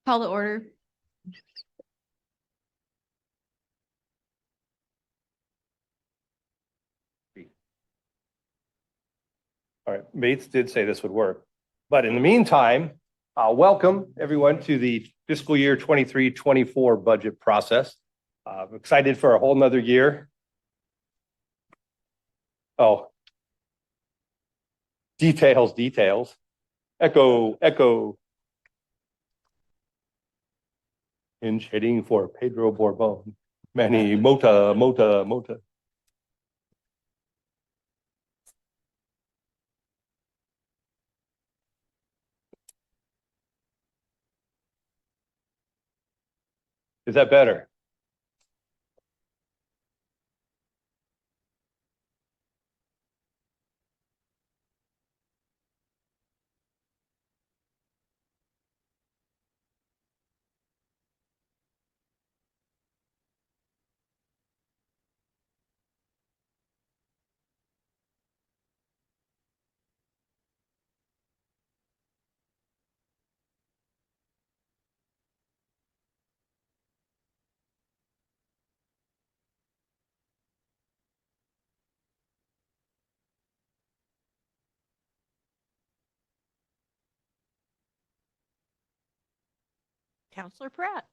Call to order. All right, Bates did say this would work, but in the meantime, welcome everyone to the fiscal year 23-24 budget process. I'm excited for a whole nother year. Oh, details. Echo. Hinge hitting for Pedro Borbon. Many mota. Is that better? Counselor Pratt.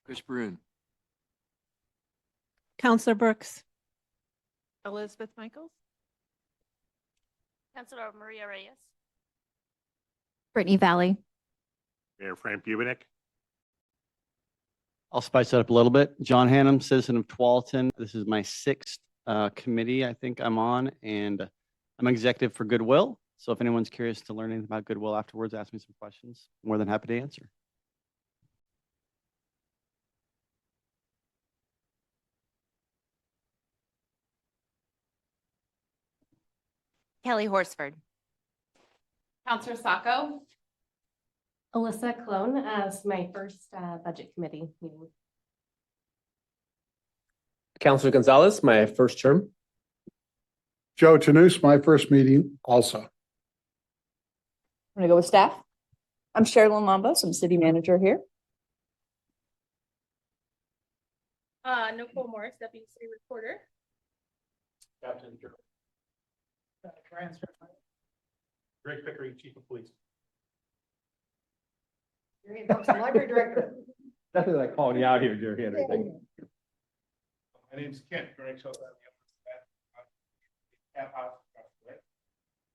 Chris Brune. Counselor Brooks. Elizabeth Michaels. Councilor Maria Reyes. Brittany Valley. Mayor Frank Bubenik. I'll spice it up a little bit. John Hannum, citizen of Tualatin. This is my sixth committee I think I'm on, and I'm executive for Goodwill. So if anyone's curious to learn anything about Goodwill afterwards, ask me some questions. More than happy to answer. Kelly Horsford. Counselor Sacco. Alyssa Clone as my first budget committee meeting. Councilor Gonzalez, my first term. Joe Tanous, my first meeting also. I'm gonna go with staff. I'm Sherilyn Lambos. I'm city manager here. Nicole Morris, deputy city recorder. Captain Greg Pickering, chief of police. Library director. Definitely like calling you out here, Jerry, and everything. My name's Kent. Greg Schultz.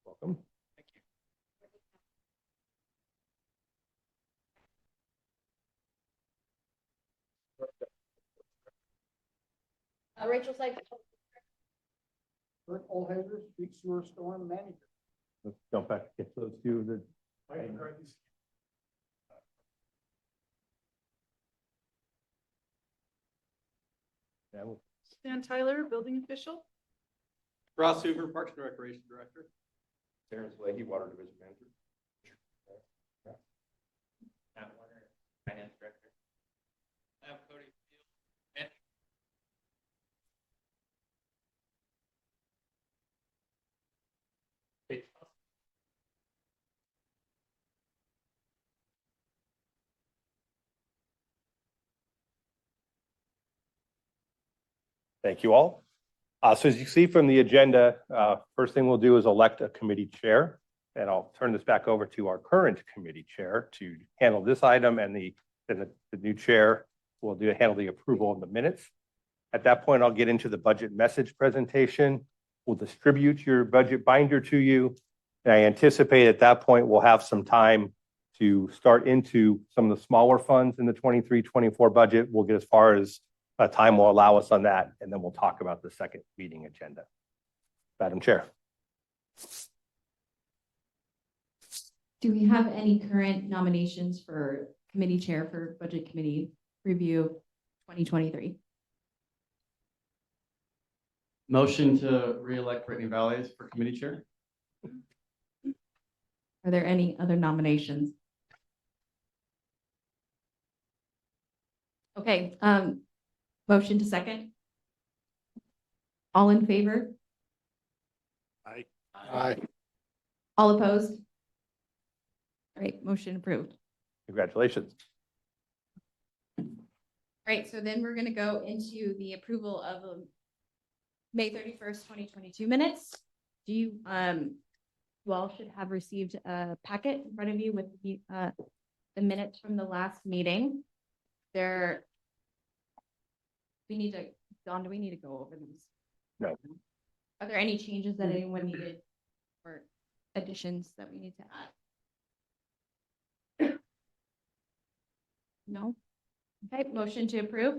Welcome. Thank you. Rachel Sykes. Kurt Olhazer, street sewer storm manager. Let's jump back, get those two. Stan Tyler, building official. Ross Hoover, Parks and Recreation Director. Terrence Leahy, water division manager. Matt Warner, Finance Director. I'm Cody Field. Thank you all. So as you see from the agenda, first thing we'll do is elect a committee chair. And I'll turn this back over to our current committee chair to handle this item, and the new chair will handle the approval of the minutes. At that point, I'll get into the budget message presentation. We'll distribute your budget binder to you. And I anticipate at that point, we'll have some time to start into some of the smaller funds in the 23-24 budget. We'll get as far as time will allow us on that, and then we'll talk about the second meeting agenda. Madam Chair. Do we have any current nominations for committee chair for budget committee review 2023? Motion to re-elect Brittany Valley for committee chair. Are there any other nominations? Okay, motion to second. All in favor? Aye. Aye. All opposed? All right, motion approved. Congratulations. All right, so then we're gonna go into the approval of May 31st, 2022 minutes. Do you, you all should have received a packet in front of you with the minutes from the last meeting. There, we need to, Dawn, do we need to go over these? No. Are there any changes that anyone needed or additions that we need to add? No? Okay, motion to approve?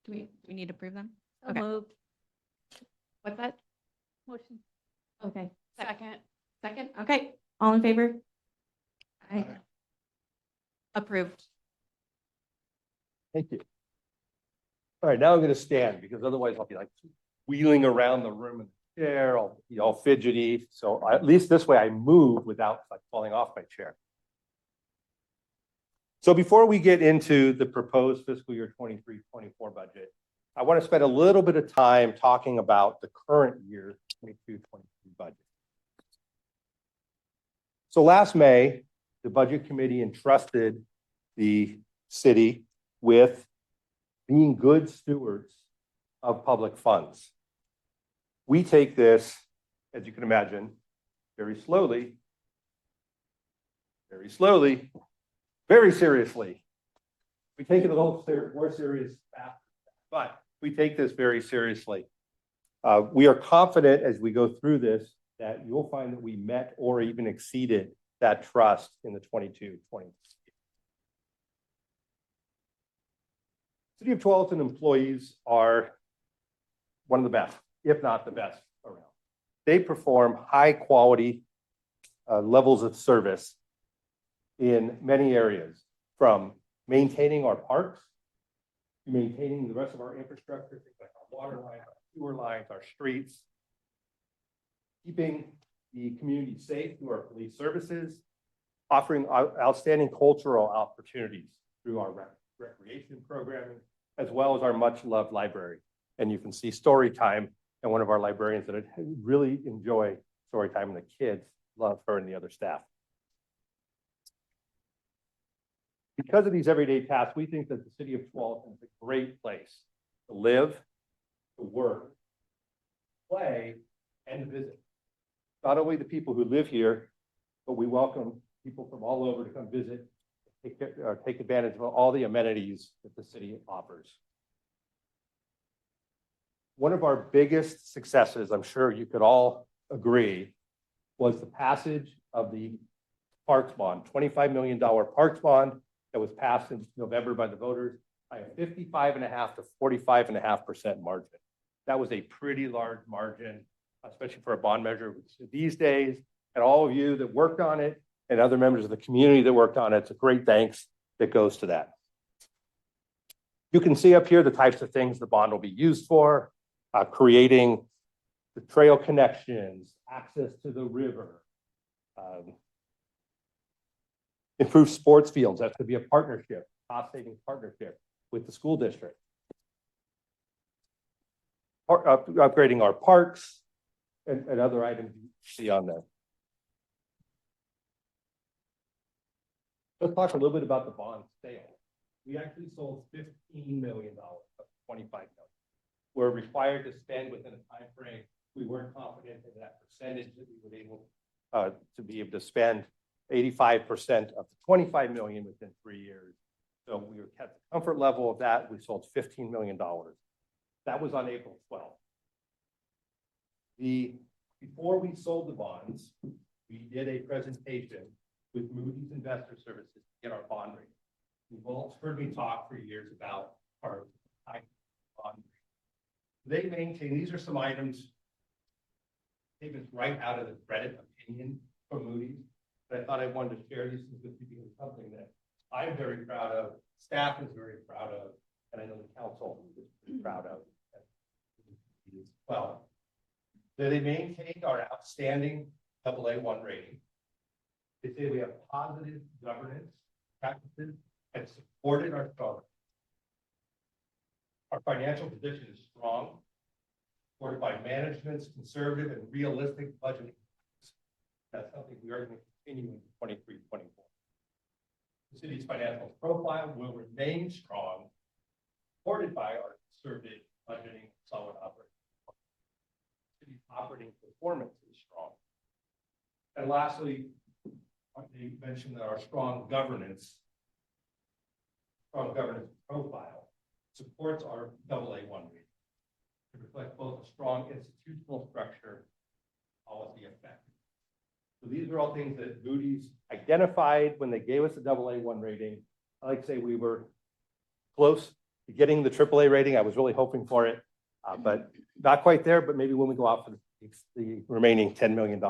Do we need to approve them? Okay. Moved. What's that? Motion. Okay. Second. Second, okay, all in favor? Aye. Approved. Thank you. All right, now I'm going to stand because otherwise I'll be like wheeling around the room in the chair, I'll be all fidgety. So at least this way I move without like falling off my chair. So before we get into the proposed fiscal year 23-24 budget, I want to spend a little bit of time talking about the current year 22-23 budget. So last May, the Budget Committee entrusted the city with being good stewards of public funds. We take this, as you can imagine, very slowly, very seriously. We take it a little more serious faster, but we take this very seriously. We are confident as we go through this that you'll find that we met or even exceeded that trust in the 22-23. City of Tualatin employees are one of the best, if not the best around. They perform high quality levels of service in many areas, from maintaining our parks to maintaining the rest of our infrastructure, things like our water lines, our sewer lines, our streets, keeping the community safe through our police services, offering outstanding cultural opportunities through our recreation programming, as well as our much-loved library. And you can see story time and one of our librarians that really enjoy story time, and the kids love her and the other staff. Because of these everyday tasks, we think that the city of Tualatin is a great place to live, to work, play, and to visit. Not only the people who live here, but we welcome people from all over to come visit, take advantage of all the amenities that the city offers. One of our biggest successes, I'm sure you could all agree, was the passage of the Parks Bond, $25 million Parks Bond that was passed in November by the voters by a 55.5% to 45.5% margin. That was a pretty large margin, especially for a bond measure these days. And all of you that worked on it and other members of the community that worked on it, it's a great thanks that goes to that. You can see up here the types of things the bond will be used for, creating the trail connections, access to the river, improved sports fields. That could be a partnership, cost-saving partnership with the school district. Upgrading our parks and other items you see on there. Let's talk a little bit about the bond sale. We actually sold $15 million of $25 million. We're required to spend within a time frame. We weren't confident in that percentage that we were able to be able to spend 85% of the $25 million within 3 years. So we were kept the comfort level of that. We sold $15 million. That was on April 12th. Before we sold the bonds, we did a presentation with Moody's Investor Services to get our bond rating. You've all heard me talk for years about our high bond rating. They maintain, these are some items taken right out of the credit opinion from Moody's, but I thought I wanted to share these things with you because it's something that I'm very proud of, staff is very proud of, and I know the council is pretty proud of as well. They maintained our outstanding AA1 rating. They say we have positive governance practices and supported our strong. Our financial position is strong. supported by management's conservative and realistic budgeting. That's something we are going to continue in 23-24. The city's financial profile will remain strong, supported by our conservative budgeting and solid operating. The city's operating performance is strong. And lastly, they mentioned that our strong governance profile supports our AA1 rating. It reflects both a strong institutional structure, policy effect. So these are all things that Moody's identified when they gave us a AA1 rating. I like to say we were close to getting the AAA rating. I was really hoping for it, but not quite there. But maybe when we go out for the remaining $10 million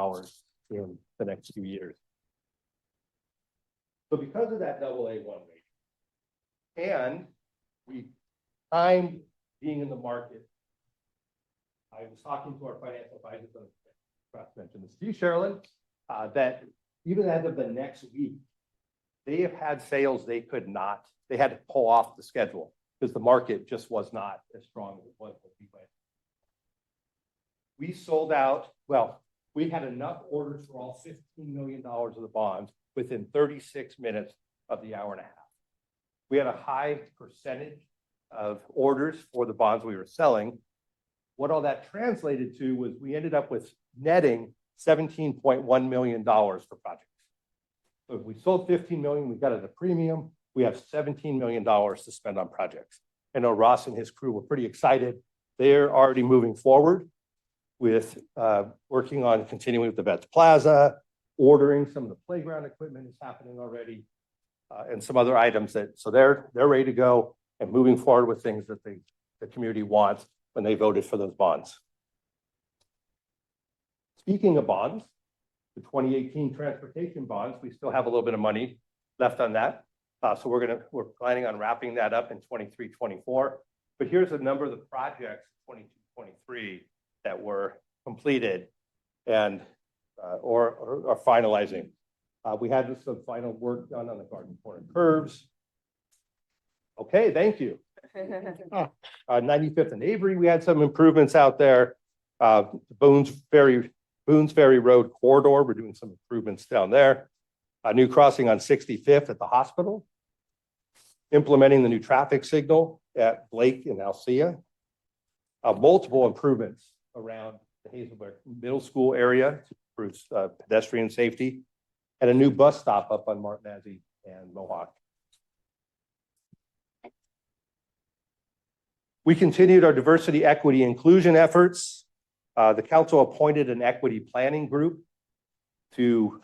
in the next few years. So because of that AA1 rating, and we timed being in the market, I was talking to our financial advisors on the mentioned this to you, Sherilyn, that even as of the next week, they have had sales they had to pull off the schedule because the market just was not as strong as it was when we went. We sold out, well, we had enough orders for all $15 million of the bonds within 36 minutes of the hour and a half. We had a high percentage of orders for the bonds we were selling. What all that translated to was we ended up with netting $17.1 million for projects. So if we sold 15 million, we got it at a premium. We have $17 million to spend on projects. I know Ross and his crew were pretty excited. They're already moving forward with working on continuing with the Vets Plaza, ordering some of the playground equipment is happening already, and some other items so they're ready to go and moving forward with things that the community wants when they voted for those bonds. Speaking of bonds, the 2018 transportation bonds, we still have a little bit of money left on that. So we're planning on wrapping that up in 23-24. But here's a number of the projects 22-23 that were completed and or are finalizing. We had some final work done on the Garden Corner curves. Okay, thank you. 95th and Avery, we had some improvements out there. Boones Ferry Road corridor, we're doing some improvements down there. A new crossing on 65th at the hospital. Implementing the new traffic signal at Blake and Alcea. Multiple improvements around the Hazelberg Middle School area to improve pedestrian safety. And a new bus stop up on Martinezzi and Mohawk. We continued our diversity, equity, inclusion efforts. The council appointed an equity planning group to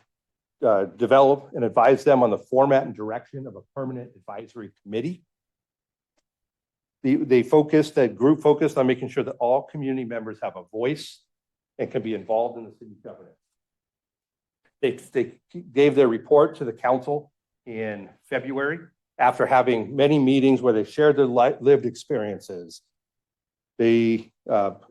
develop and advise them on the format and direction of a permanent advisory committee. The group focused on making sure that all community members have a voice and can be involved in the city's governance. They gave their report to the council in February after having many meetings where they shared their lived experiences. They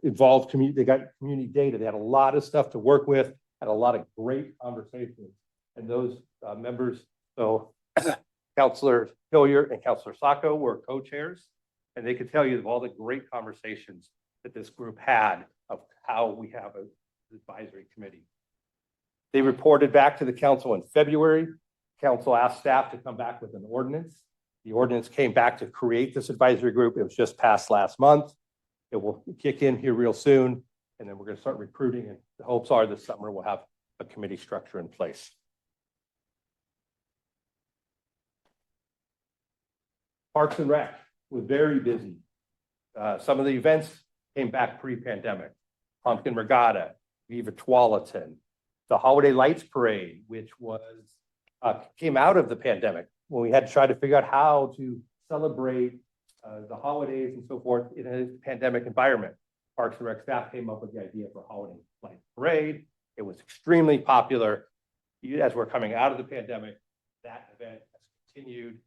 involved community, they got community data. They had a lot of stuff to work with, had a lot of great conversations. And those members, so Councilor Hillier and Councilor Sacco were co-chairs, and they could tell you of all the great conversations that this group had of how we have an advisory committee. They reported back to the council in February. Council asked staff to come back with an ordinance. The ordinance came back to create this advisory group. It was just passed last month. It will kick in here real soon, and then we're going to start recruiting, and the hopes are this summer we'll have a committee structure in place. Parks and Rec was very busy. Some of the events came back pre-pandemic. Pumpkin Regatta, Viva Tualatin, the Holiday Lights Parade, which was came out of the pandemic when we had to try to figure out how to celebrate the holidays and so forth in a pandemic environment. Parks and Rec staff came up with the idea for Holiday Lights Parade. It was extremely popular. As we're coming out of the pandemic, that event has continued.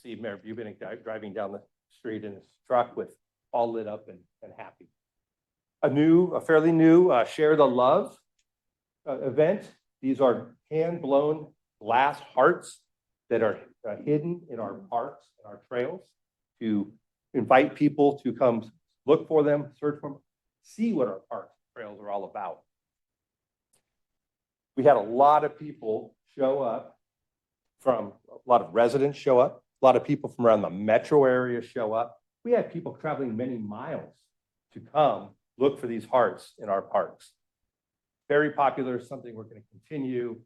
See Mayor Buchanan driving down the street in his truck with all lit up and happy. A fairly new Share the Love event. These are hand-blown glass hearts that are hidden in our parks and our trails to invite people to come look for them, search for them, see what our parks and trails are all about. We had a lot of people show up a lot of residents show up, a lot of people from around the metro area show up. We had people traveling many miles to come look for these hearts in our parks. Very popular, something we're going to continue.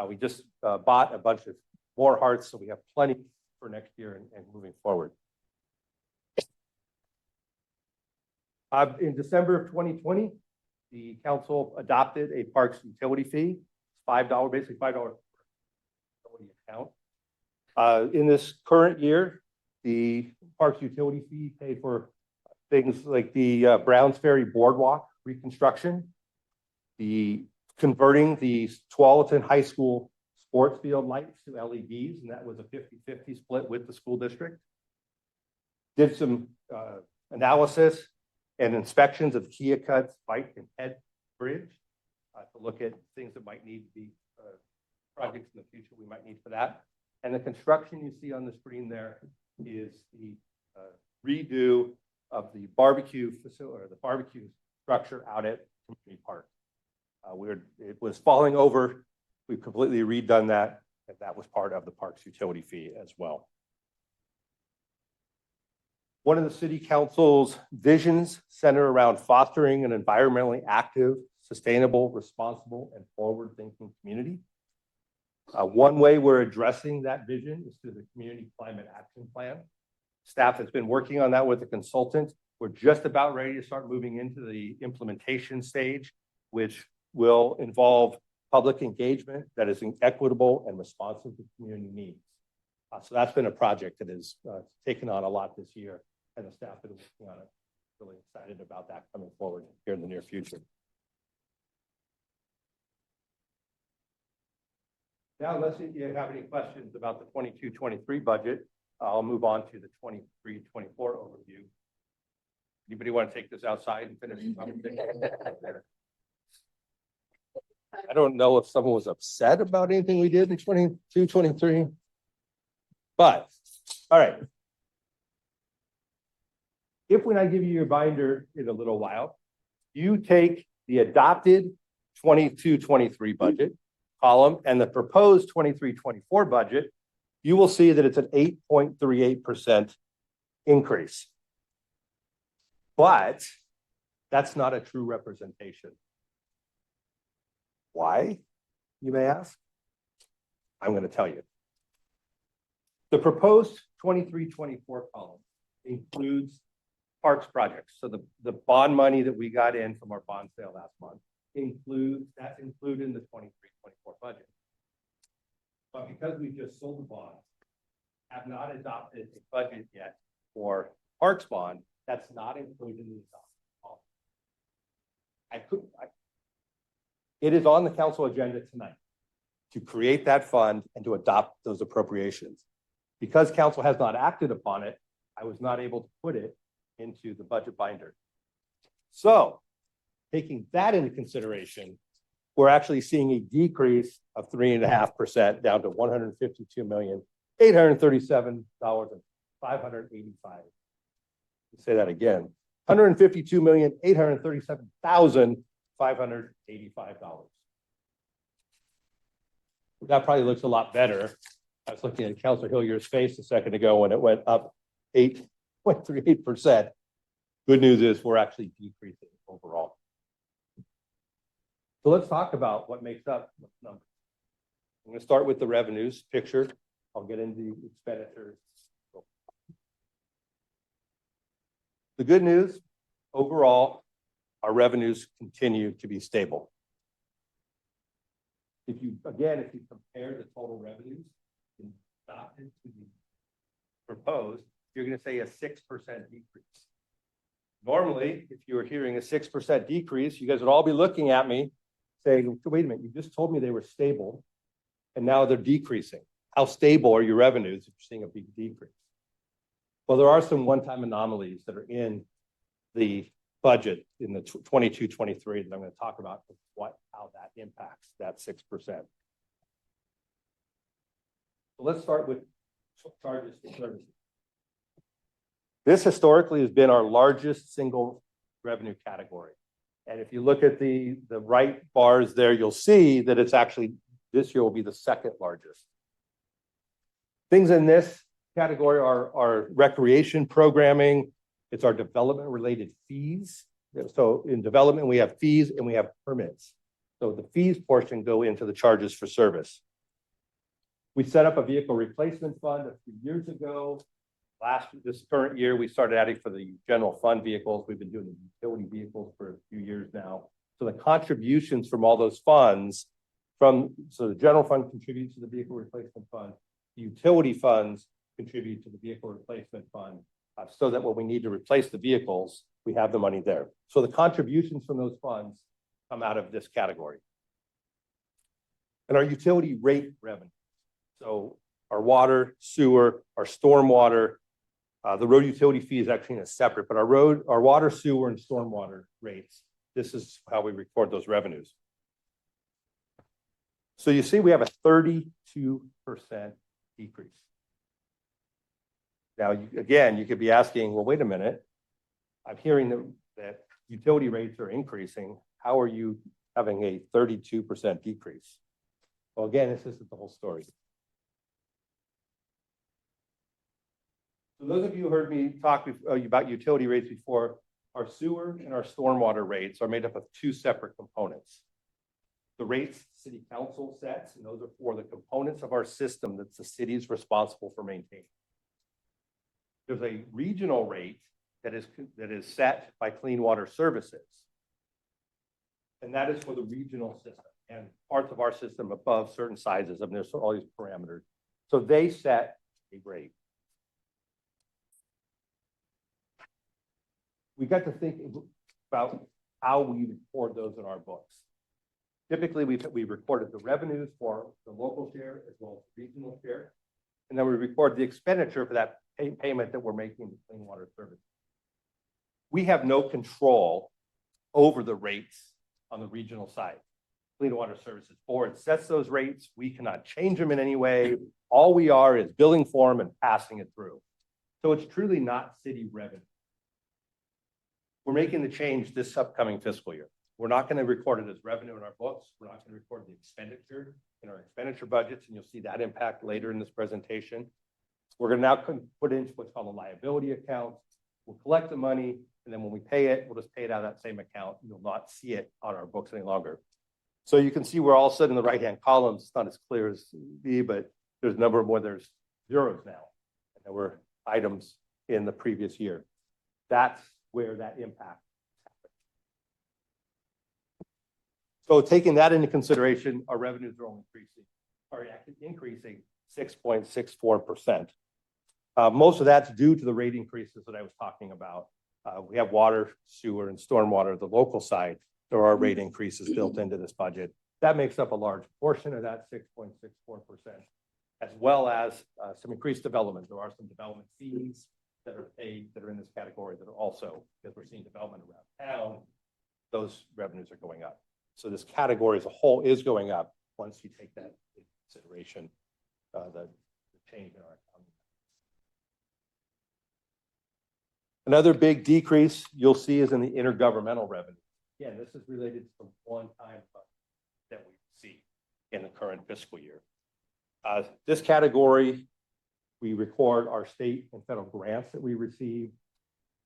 We just bought a bunch of more hearts, so we have plenty for next year and moving forward. In December of 2020, the council adopted a parks utility fee, $5, basically $5 account. In this current year, the parks utility fee paid for things like the Browns Ferry Boardwalk reconstruction, the converting the Tualatin High School sports field lights to LEDs, and that was a 50-50 split with the school district. Did some analysis and inspections of Keokuk's Bike and Head Bridge to look at things that might need to be projects in the future we might need for that. And the construction you see on the screen there is the redo of the barbecue facility or the barbecue structure out at Community Park. It was falling over. We've completely redone that, and that was part of the park's utility fee as well. One of the city council's visions center around fostering an environmentally active, sustainable, responsible, and forward-thinking community. One way we're addressing that vision is through the Community Climate Action Plan. Staff has been working on that with a consultant. We're just about ready to start moving into the implementation stage, which will involve public engagement that is equitable and responsive to community needs. So that's been a project that has taken on a lot this year, and the staff has been working on it. Really excited about that coming forward here in the near future. Now, unless you have any questions about the 22-23 budget, I'll move on to the 23-24 overview. Anybody want to take this outside and finish? I don't know if someone was upset about anything we did in 22-23, but all right. If when I give you your binder in a little while, you take the adopted 22-23 budget column and the proposed 23-24 budget, you will see that it's an 8.38% increase. But that's not a true representation. Why, you may ask? I'm going to tell you. The proposed 23-24 column includes parks projects. So the bond money that we got in from our bond sale last month that's included in the 23-24 budget. But because we just sold the bond, have not adopted a budget yet for parks bond, that's not included in the column. It is on the council agenda tonight to create that fund and to adopt those appropriations. Because council has not acted upon it, I was not able to put it into the budget binder. So, taking that into consideration, we're actually seeing a decrease of 3.5% down to $152,837,585. Say that again, $152,837,585. That probably looks a lot better. I was looking at Councilor Hillier's face a second ago when it went up 8.38%. Good news is we're actually decreasing overall. So let's talk about what makes up the numbers. I'm going to start with the revenues picture. I'll get into the expenditures. The good news, overall, our revenues continue to be stable. If you compare the total revenues adopted to the proposed, you're going to say a 6% decrease. Normally, if you were hearing a 6% decrease, you guys would all be looking at me saying, wait a minute, you just told me they were stable and now they're decreasing. How stable are your revenues if you're seeing a big decrease? Well, there are some one-time anomalies that are in the budget in the 22-23 that I'm going to talk about how that impacts that 6%. So let's start with charges to services. This historically has been our largest single revenue category. And if you look at the right bars there, you'll see that it's actually, this year will be the second largest. Things in this category are recreation programming. It's our development-related fees. So in development, we have fees and we have permits. So the fees portion go into the charges for service. We set up a vehicle replacement fund a few years ago. This current year, we started adding for the general fund vehicles. We've been doing the utility vehicles for a few years now. So the contributions from all those funds so the general fund contributes to the vehicle replacement fund. The utility funds contribute to the vehicle replacement fund, so that when we need to replace the vehicles, we have the money there. So the contributions from those funds come out of this category. And our utility rate revenue. So our water, sewer, our stormwater, the road utility fee is actually in a separate, but our water, sewer, and stormwater rates, this is how we record those revenues. So you see we have a 32% decrease. Now, again, you could be asking, well, wait a minute. I'm hearing that utility rates are increasing. How are you having a 32% decrease? Well, again, this isn't the whole story. So those of you who heard me talk about utility rates before, our sewer and our stormwater rates are made up of two separate components. The rates city council sets, and those are for the components of our system that the city is responsible for maintaining. There's a regional rate that is set by Clean Water Services. And that is for the regional system and parts of our system above certain sizes. I mean, there's all these parameters. So they set a rate. We got to think about how we record those in our books. Typically, we recorded the revenues for the local share as well as the regional share. And then we record the expenditure for that payment that we're making to Clean Water Services. We have no control over the rates on the regional side. Clean Water Services Board sets those rates. We cannot change them in any way. All we are is billing for them and passing it through. So it's truly not city revenue. We're making the change this upcoming fiscal year. We're not going to record it as revenue in our books. We're not going to record the expenditure in our expenditure budgets, and you'll see that impact later in this presentation. We're going to now put into what's called a liability account. We'll collect the money, and then when we pay it, we'll just pay it out of that same account. You'll not see it on our books any longer. So you can see we're all set in the right-hand columns. It's not as clear as B, but there's a number more. There's zeros now, and there were items in the previous year. That's where that impact happened. So taking that into consideration, our revenues are only increasing 6.64%. Most of that's due to the rate increases that I was talking about. We have water, sewer, and stormwater. The local side, there are rate increases built into this budget. That makes up a large portion of that 6.64%, as well as some increased development. There are some development fees that are paid that are in this category that are also, because we're seeing development around town, those revenues are going up. So this category as a whole is going up once you take that into consideration, the change in our economy. Another big decrease you'll see is in the intergovernmental revenue. Again, this is related to one-time that we see in the current fiscal year. This category, we record our state and federal grants that we receive.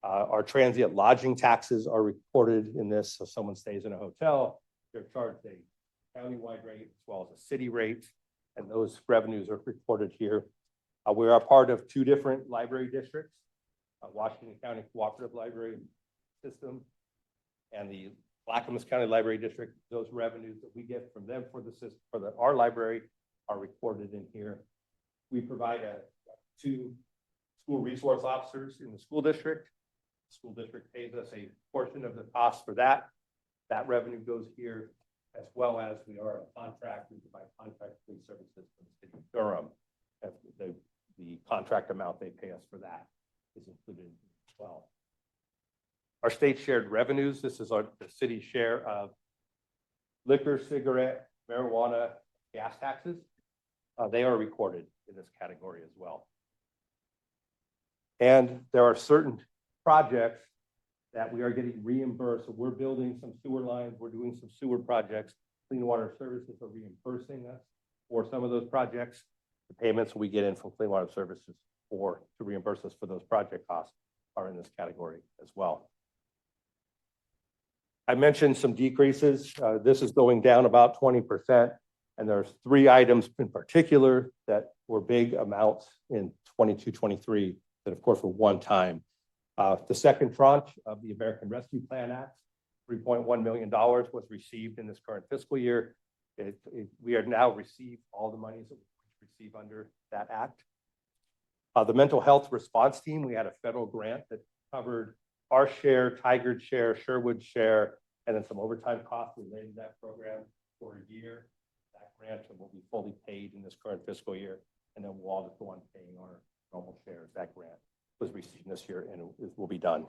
Our transient lodging taxes are recorded in this. So if someone stays in a hotel, they're charged a countywide rate as well as a city rate, and those revenues are recorded here. We are part of two different library districts, Washington County Cooperative Library System and the Clackamas County Library District. Those revenues that we get from them for the system, our library, are recorded in here. We provide two school resource officers in the school district. The school district pays us a portion of the cost for that. That revenue goes here, as well as we are a contract. We provide contract police services for the city of Durham. The contract amount they pay us for that is included as well. Our state shared revenues. This is the city share of liquor, cigarette, marijuana, gas taxes. They are recorded in this category as well. And there are certain projects that we are getting reimbursed. So we're building some sewer lines, we're doing some sewer projects. Clean Water Services are reimbursing us for some of those projects. The payments we get in from Clean Water Services to reimburse us for those project costs are in this category as well. I mentioned some decreases. This is going down about 20%. And there's 3 items in particular that were big amounts in 22-23 that of course were one time. The second tranche of the American Rescue Plan Act, $3.1 million was received in this current fiscal year. We have now received all the monies that we receive under that act. The mental health response team, we had a federal grant that covered our share, Tigard share, Sherwood share, and then some overtime costs related to that program for a year. That grant will be fully paid in this current fiscal year, and then we'll all just go on paying our normal shares. That grant was received this year and it will be done.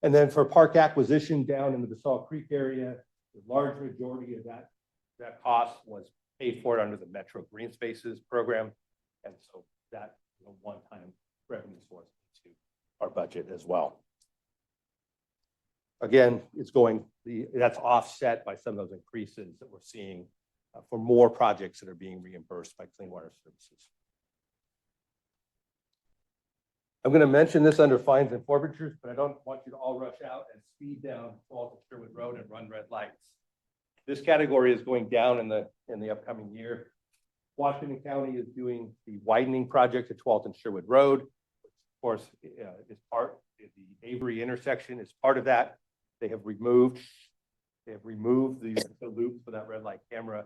And then for park acquisition down in the Basalt Creek area, the large majority of that cost was paid for under the Metro Green Spaces program. And so that is a one-time revenue source to our budget as well. Again, that's offset by some of those increases that we're seeing for more projects that are being reimbursed by Clean Water Services. I'm going to mention this under fines and forfeitures, but I don't want you to all rush out and speed down Walton Sherwood Road and run red lights. This category is going down in the upcoming year. Washington County is doing the widening project at 12th and Sherwood Road, which of course is part of the Avery intersection is part of that. They have removed the loop for that red light camera.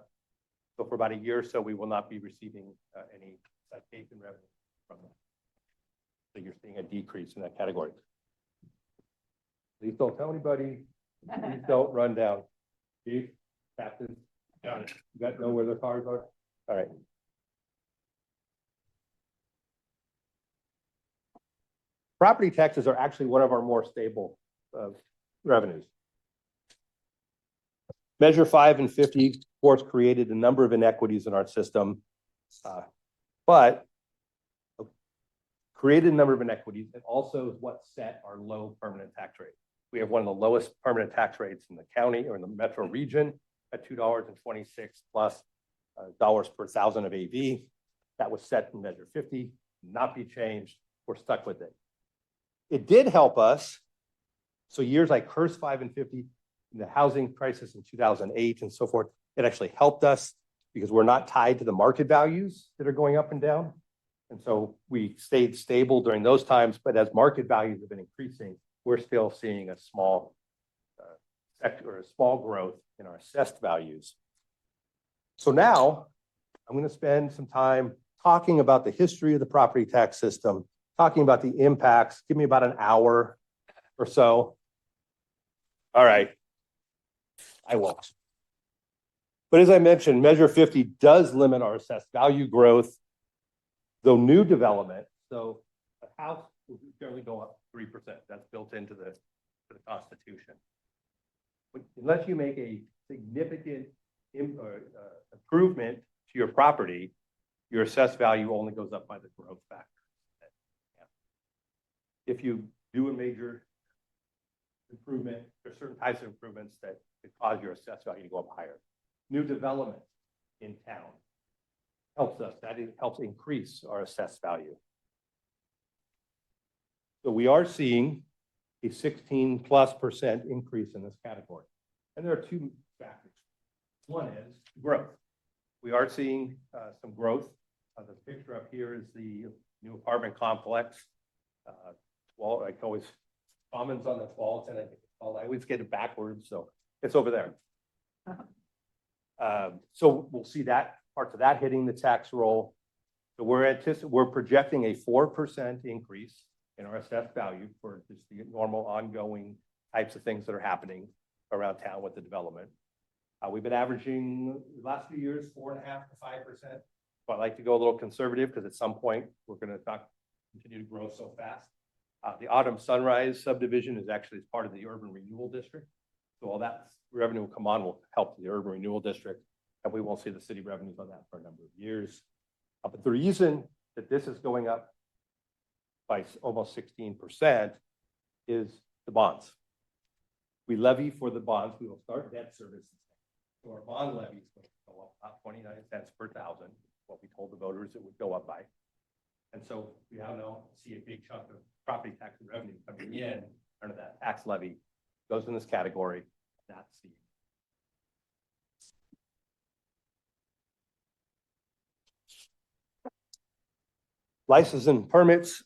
So for about a year or so, we will not be receiving any citation revenue from that. So you're seeing a decrease in that category. Please don't tell anybody. Please don't run down. Chief, Captain, got it. You got to know where their cars are. All right. Property taxes are actually one of our more stable revenues. Measure 5 and 50, of course, created a number of inequities in our system, but created a number of inequities and also is what set our low permanent tax rate. We have one of the lowest permanent tax rates in the county or in the metro region at $2.26 plus dollars per thousand of AV. That was set in Measure 50, not be changed. We're stuck with it. It did help us. So years like HERS 5 and 50, the housing crisis in 2008 and so forth, it actually helped us because we're not tied to the market values that are going up and down. And so we stayed stable during those times, but as market values have been increasing, we're still seeing a small growth in our assessed values. So now I'm going to spend some time talking about the history of the property tax system, talking about the impacts. Give me about an hour or so. All right. I won't. But as I mentioned, Measure 50 does limit our assessed value growth, though new development. So a house will generally go up 3%. That's built into the Constitution. But unless you make a significant improvement to your property, your assessed value only goes up by the growth factor. If you do a major improvement, there's certain types of improvements that could cause your assessed value to go up higher. New development in town helps us. That helps increase our assessed value. So we are seeing a 16+% increase in this category. And there are 2 factors. One is growth. We are seeing some growth. The picture up here is the new apartment complex. Well, I can always comments on the falls, and I always get it backwards, so it's over there. So we'll see that parts of that hitting the tax roll. So we're projecting a 4% increase in our assessed value for just the normal ongoing types of things that are happening around town with the development. We've been averaging the last few years 4.5% to 5%. But I like to go a little conservative because at some point we're going to not continue to grow so fast. The Autumn Sunrise subdivision is actually part of the Urban Renewal District. So all that revenue will come on will help the Urban Renewal District, and we won't see the city revenues on that for a number of years. But the reason that this is going up by almost 16% is the bonds. We levy for the bonds. We will start debt service. So our bond levy is going to go up about 29 cents per thousand, what we told the voters it would go up by. And so we now see a big chunk of property tax and revenue coming in under that tax levy, goes in this category. That's the license and permits.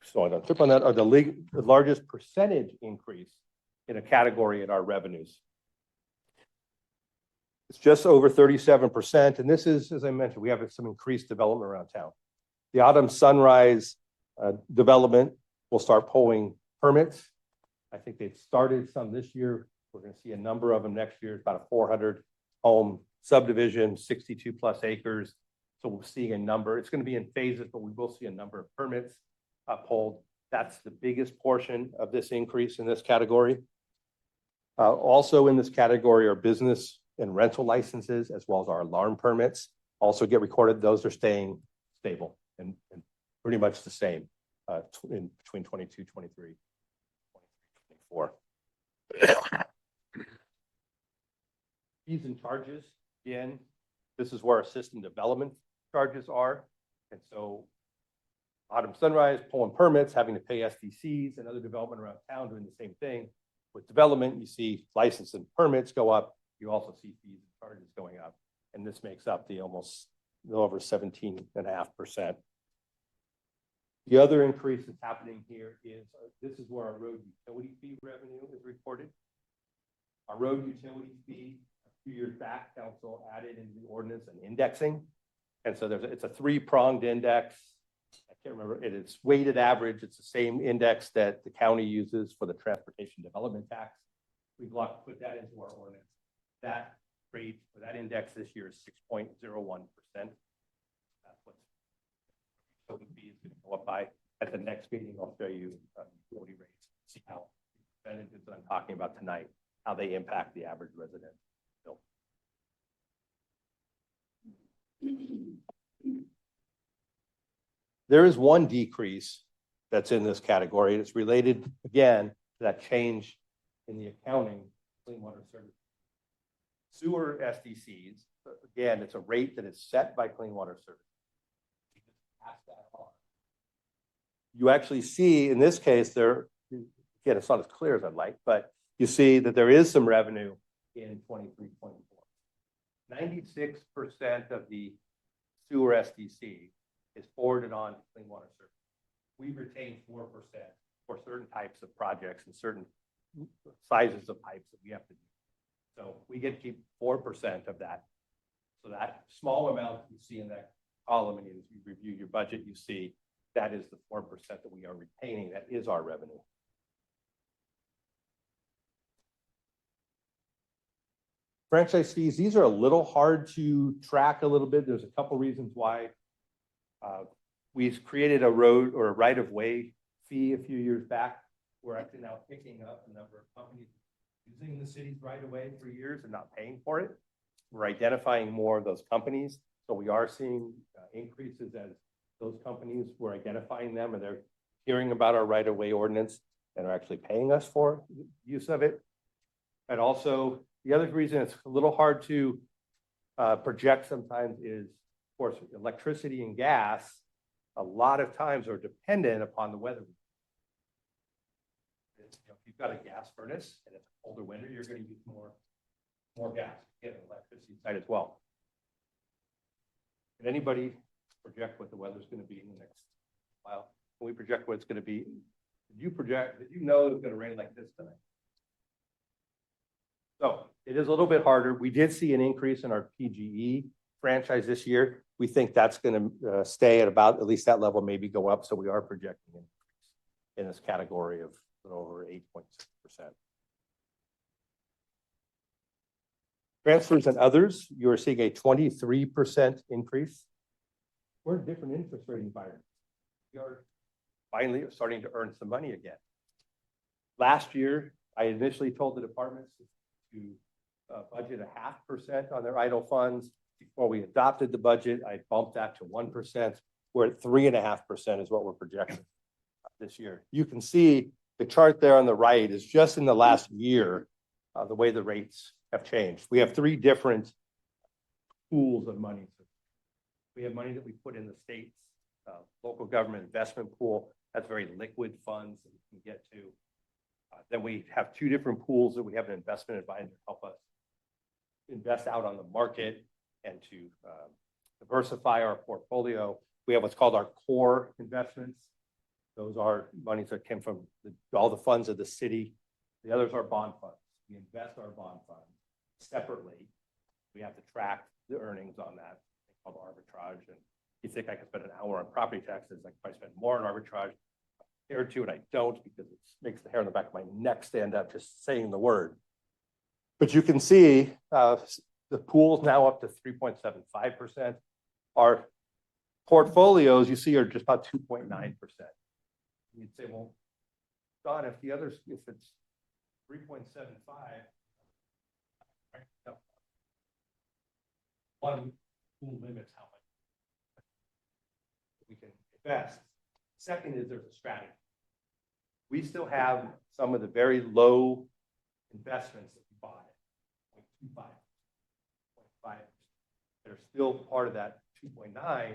So I don't trip on that, are the largest percentage increase in a category in our revenues. It's just over 37%. And this is, as I mentioned, we have some increased development around town. The Autumn Sunrise development will start pulling permits. I think they've started some this year. We're going to see a number of them next year. It's about a 400 home subdivision, 62 plus acres. So we're seeing a number. It's going to be in phases, but we will see a number of permits pulled. That's the biggest portion of this increase in this category. Also in this category are business and rental licenses, as well as our alarm permits also get recorded. Those are staying stable and pretty much the same in between 22, 23, 24. Fees and charges, again, this is where our system development charges are. And so Autumn Sunrise, pulling permits, having to pay SDCs, and other development around town doing the same thing. With development, you see license and permits go up. You also see fees and charges going up. And this makes up the almost a little over 17.5%. The other increase that's happening here is this is where our road utility fee revenue is reported. Our road utility fee, a few years back, council added into the ordinance an indexing. And so it's a three-pronged index. I can't remember, it's weighted average. It's the same index that the county uses for the transportation development tax. We've put that into our ordinance. That rate for that index this year is 6.01%. That's what utility fee is going to go up by. At the next meeting, I'll show you utility rates, see how percentages that I'm talking about tonight, how they impact the average resident bill. There is one decrease that's in this category. It's related, again, to that change in the accounting clean water service. Sewer SDCs, again, it's a rate that is set by Clean Water Service. You actually see, in this case, again, it's not as clear as I'd like, but you see that there is some revenue in 23, 24. 96% of the sewer SDC is forwarded on to Clean Water Service. We retain 4% for certain types of projects and certain sizes of pipes that we have to do. So we get to keep 4% of that. So that small amount you see in that column, and as you review your budget, you see that is the 4% that we are retaining. That is our revenue. Franchise fees, these are a little hard to track a little bit. There's a couple reasons why. We've created a road or a right-of-way fee a few years back. We're actually now picking up a number of companies using the city's right-of-way for years and not paying for it. We're identifying more of those companies. So we are seeing increases as those companies, we're identifying them and they're hearing about our right-of-way ordinance and are actually paying us for use of it. And also, the other reason it's a little hard to project sometimes is, of course, electricity and gas, a lot of times are dependent upon the weather. If you've got a gas furnace and it's a colder winter, you're going to use more gas to get an electricity side as well. Can anybody project what the weather's going to be in the next while? Can we project what it's going to be? Did you know it was going to rain like this tonight? So it is a little bit harder. We did see an increase in our PGE franchise this year. We think that's going to stay at about at least that level, maybe go up. So we are projecting an increase in this category of over 8.6%. Transfers and others, you are seeing a 23% increase. We're in a different interest rate environment. We are finally starting to earn some money again. Last year, I initially told the departments to budget 0.5% on their idle funds. Before we adopted the budget, I bumped that to 1%. We're at 3.5% is what we're projecting this year. You can see The chart there on the right is just in the last year, the way the rates have changed. We have three different pools of money. We have money that we put in the state's local government investment pool. That's very liquid funds that we can get to. Then we have two different pools that we have an investment advisor help us invest out on the market and to diversify our portfolio. We have what's called our core investments. Those are monies that came from all the funds of the city. The others are bond funds. We invest our bond funds separately. We have to track the earnings on that, called arbitrage. And you think I could spend an hour on property taxes, I could probably spend more on arbitrage. Hair to it, I don't, because it makes the hair on the back of my neck stand up just saying the word. But you can see the pool's now up to 3.75%. Our portfolios, you see, are just about 2.9%. You'd say, well, Don, if the others, if it's 3.75, one pool limits how much we can invest. Second is there's a strategy. We still have some of the very low investments that we bought, 0.25, 0.5. They're still part of that 2.9.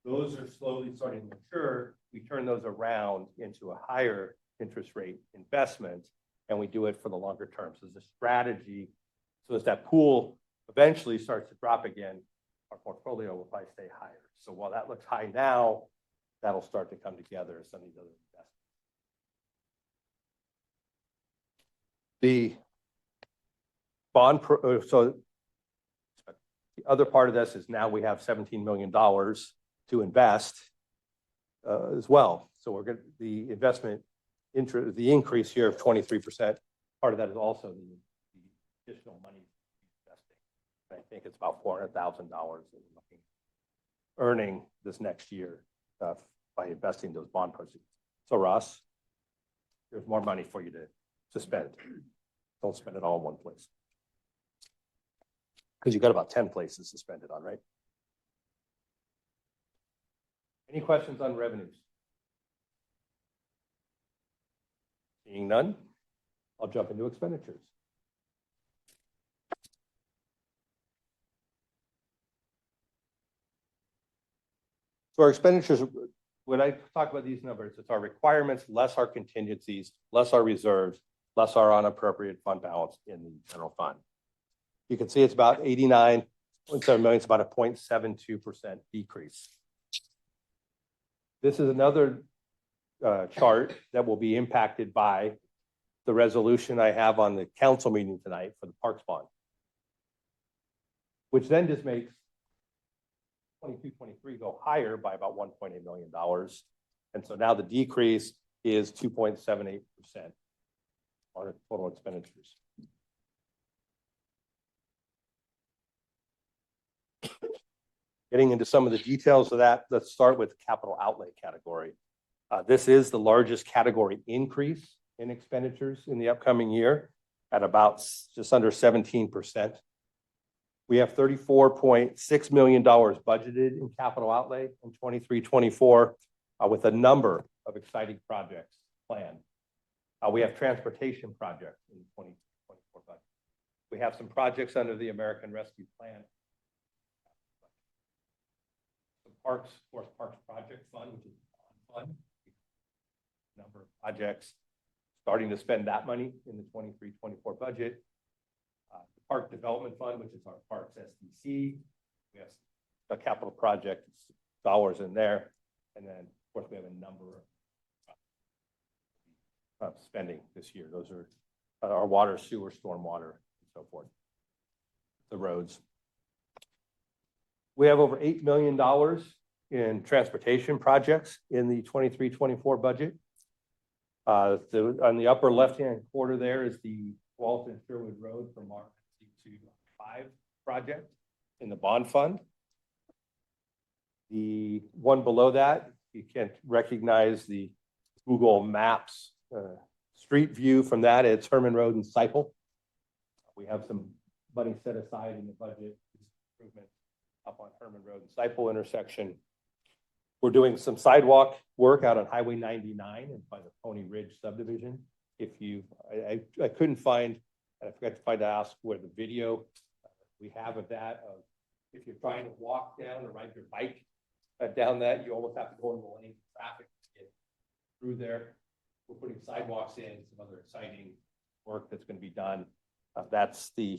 Those are slowly starting to mature. We turn those around into a higher interest rate investment, and we do it for the longer term. So the strategy, so as that pool eventually starts to drop again, our portfolio will probably stay higher. So while that looks high now, that'll start to come together as some of these other investments. The bond, so the other part of this is now we have $17 million to invest as well. So we're going to, the investment interest, the increase here of 23%, part of that is also the additional money investing. I think it's about $400,000 earning this next year by investing those bond proceeds. So Ross, there's more money for you to spend. Don't spend it all in one place. Because you've got about 10 places to spend it on, right? Any questions on revenues? Seeing none, I'll jump into expenditures. So our expenditures, when I talk about these numbers, it's our requirements, less our contingencies, less our reserves, less our unappropriated fund balance in the general fund. You can see it's about 89.7 million. It's about a 0.72% decrease. This is another chart that will be impacted by the resolution I have on the council meeting tonight for the Parks Bond, which then just makes 22-23 go higher by about $1.8 million. And so now the decrease is 2.78% on our total expenditures. Getting into some of the details of that, let's start with the capital outlay category. This is the largest category increase in expenditures in the upcoming year at about just under 17%. We have $34.6 million budgeted in capital outlay in 23-24 with a number of exciting projects planned. We have transportation projects in 2024 budget. We have some projects under the American Rescue Plan. The Parks, of course, Parks Project Fund, which is a fund. Number of projects starting to spend that money in the 23-24 budget. The Park Development Fund, which is our Parks SDC. We have a capital project dollars in there. And then, of course, we have a number of spending this year. Those are our water, sewer, stormwater, and so forth. The roads. We have over $8 million in transportation projects in the 23-24 budget. On the upper left-hand corner there is the Walton Sherwood Road from our C2-5 project in the bond fund. The one below that, you can't recognize the Google Maps street view from that. It's Herman Road and Seipel. We have some money set aside in the budget improvement up on Herman Road and Seipel intersection. We're doing some sidewalk work out on Highway 99 and by the Pony Ridge subdivision. If you, I couldn't find, and I forgot to find to ask where the video we have of that, of if you're trying to walk down or ride your bike down that, you almost have to go in the lane of traffic to get through there. We're putting sidewalks in, some other exciting work that's going to be done. That's the,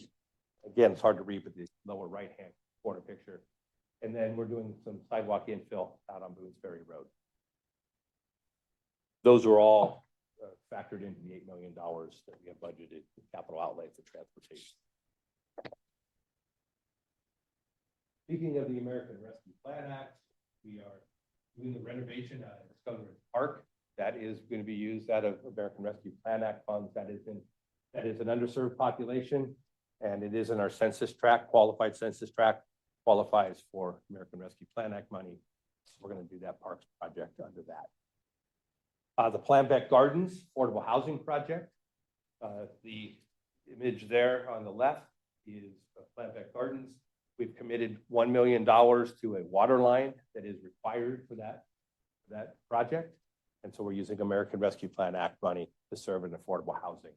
again, it's hard to read, but the lower right-hand corner picture. And then we're doing some sidewalk infill out on Boones Ferry Road. Those are all factored into the $8 million that we have budgeted for capital outlay for transportation. Speaking of the American Rescue Plan Act, we are doing the renovation at Discovery Park. That is going to be used out of American Rescue Plan Act funds. That is an underserved population, and it is in our census tract, qualified census tract, qualifies for American Rescue Plan Act money. So we're going to do that parks project under that. The Planbeck Gardens Affordable Housing Project. The image there on the left is Planbeck Gardens. We've committed $1 million to a water line that is required for that project. And so we're using American Rescue Plan Act money to serve an affordable housing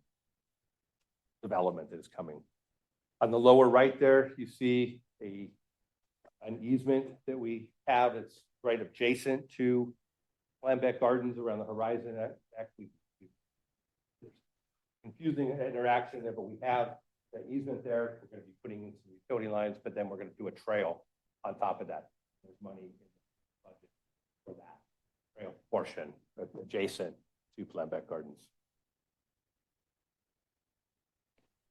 development that is coming. On the lower right there, you see an easement that we have that's right adjacent to Planbeck Gardens around the horizon. Actually, there's confusing interaction there, but we have the easement there. We're going to be putting in some utility lines, but then we're going to do a trail on top of that. There's money in the budget for that trail portion adjacent to Planbeck Gardens.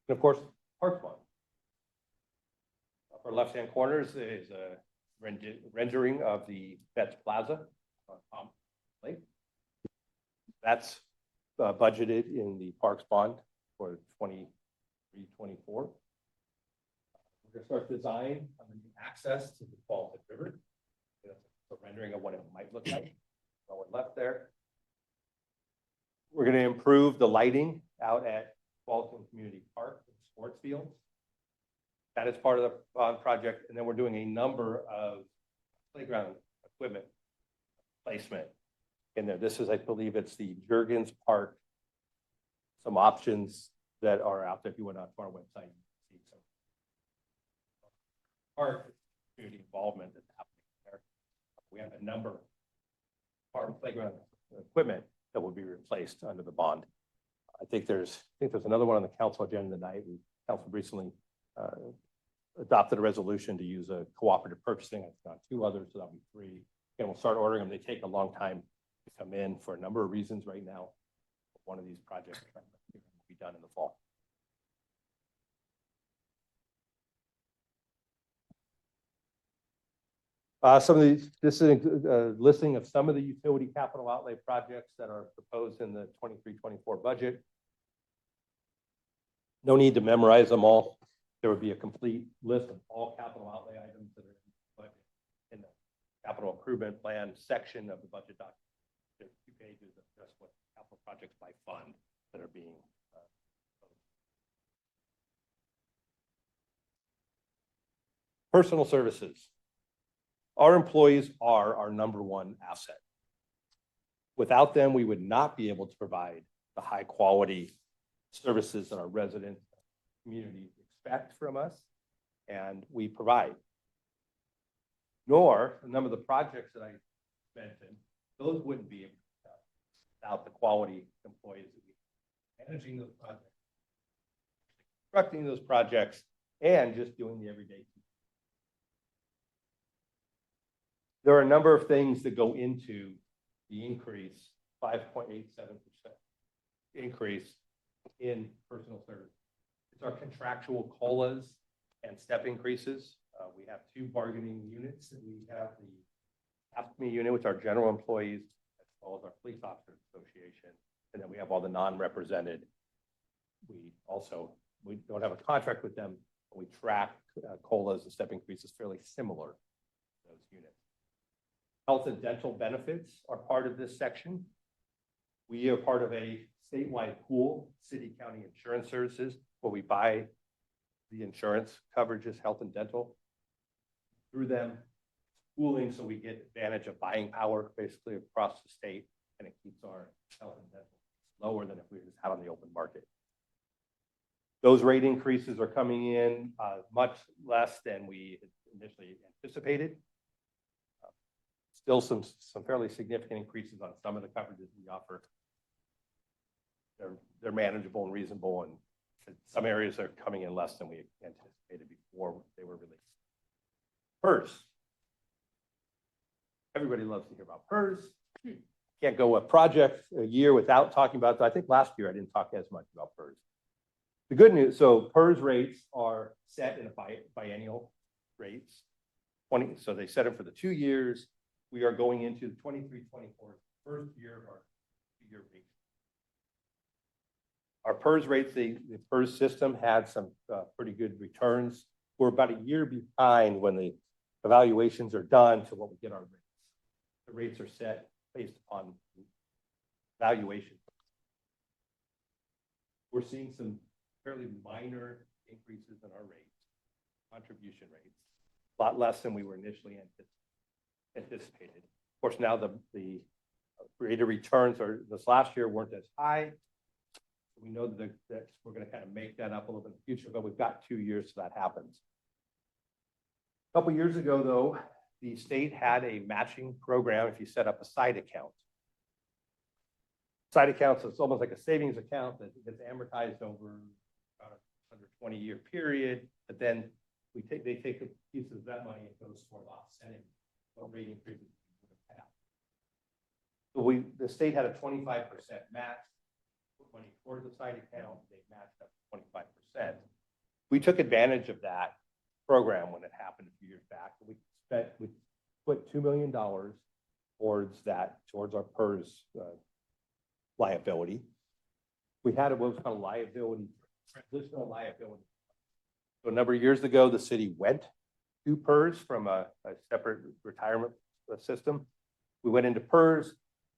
And of course, Park Fund. Upper left-hand corners is a rendering of the Betts Plaza on Palm Lake. That's budgeted in the Parks Bond for 23-24. We're going to start design on the new access to the Falls River. That's a rendering of what it might look like. Lower left there. We're going to improve the lighting out at Walton Community Park and sports fields. That is part of the bond project. And then we're doing a number of playground equipment placement in there. This is, I believe it's the Jurgens Park. Some options that are out there. If you went out to our website, you can see some park community involvement that's happening there. We have a number of park playground equipment that will be replaced under the bond. I think there's another one on the council agenda tonight. Council recently adopted a resolution to use a cooperative purchasing. I've got 2 others, so that'll be 3. And we'll start ordering them. They take a long time to come in for a number of reasons right now. One of these projects will be done in the fall. This is a listing of some of the utility capital outlay projects that are proposed in the 23-24 budget. No need to memorize them all. There would be a complete list of all capital outlay items that are in the capital improvement plan section of the budget document. There's 2 pages of just what capital projects by fund that are being personal services. Our employees are our #1 asset. Without them, we would not be able to provide the high quality services that our resident community expect from us, and we provide. Nor a number of the projects that I mentioned, those wouldn't be able to be done without the quality employees that we have managing those projects, constructing those projects, and just doing the everyday. There are a number of things that go into the increase, 5.87% increase in personal service. It's our contractual COLAs and step increases. We have 2 bargaining units. We have the AFSCME unit, which are general employees, as well as our Police Officers Association. And then we have all the non-represented. We don't have a contract with them, but we track COLAs and step increases fairly similar to those units. Health and dental benefits are part of this section. We are part of a statewide pool, city, county insurance services, where we buy the insurance coverages, health and dental through them. pooling, so we get advantage of buying power basically across the state, and it keeps our health and dental lower than if we just had on the open market. Those rate increases are coming in much less than we initially anticipated. Still some fairly significant increases on some of the coverages we offer. They're manageable and reasonable, and some areas are coming in less than we anticipated before they were released. PERS. Everybody loves to hear about PERS. Can't go a project a year without talking about that. I think last year I didn't talk as much about PERS. The good news, so PERS rates are set in a biennial rates. So they set them for the 2 years. We are going into the 23-24 first year of our 2-year rate. Our PERS rates, the PERS system had some pretty good returns. We're about a year behind when the evaluations are done to what we get our rates. The rates are set based upon valuation. We're seeing some fairly minor increases in our rates, contribution rates, a lot less than we were initially anticipated. Of course, now the rate of returns this last year weren't as high. We know that we're going to kind of make that up a little bit in the future, but we've got 2 years so that happens. A couple years ago, though, the state had a matching program if you set up a side account. Side accounts, it's almost like a savings account that gets amortized over about a 120-year period, but then they take a piece of that money and goes toward offsetting what rate increases we would have had. So the state had a 25% match. Money towards the side account, they matched up 25%. We took advantage of that program when it happened a few years back. We put $2 million towards our PERS liability. We had what was called transitional liability. So a number of years ago, the city went to PERS from a separate retirement system. We went into PERS.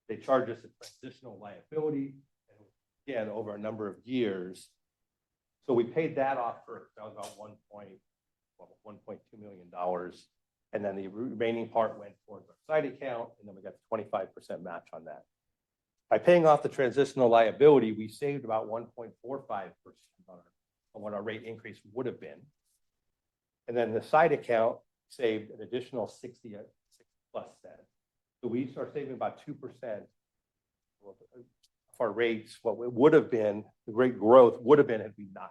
They charged us a transitional liability. Again, over a number of years. So we paid that off first. That was about $1.2 million. And then the remaining part went towards our side account, and then we got the 25% match on that. By paying off the transitional liability, we saved about 1.45% on what our rate increase would have been. And then the side account saved an additional 60 plus cents. So we start saving about 2%. Our rates, what it would have been, the rate growth would have been had we not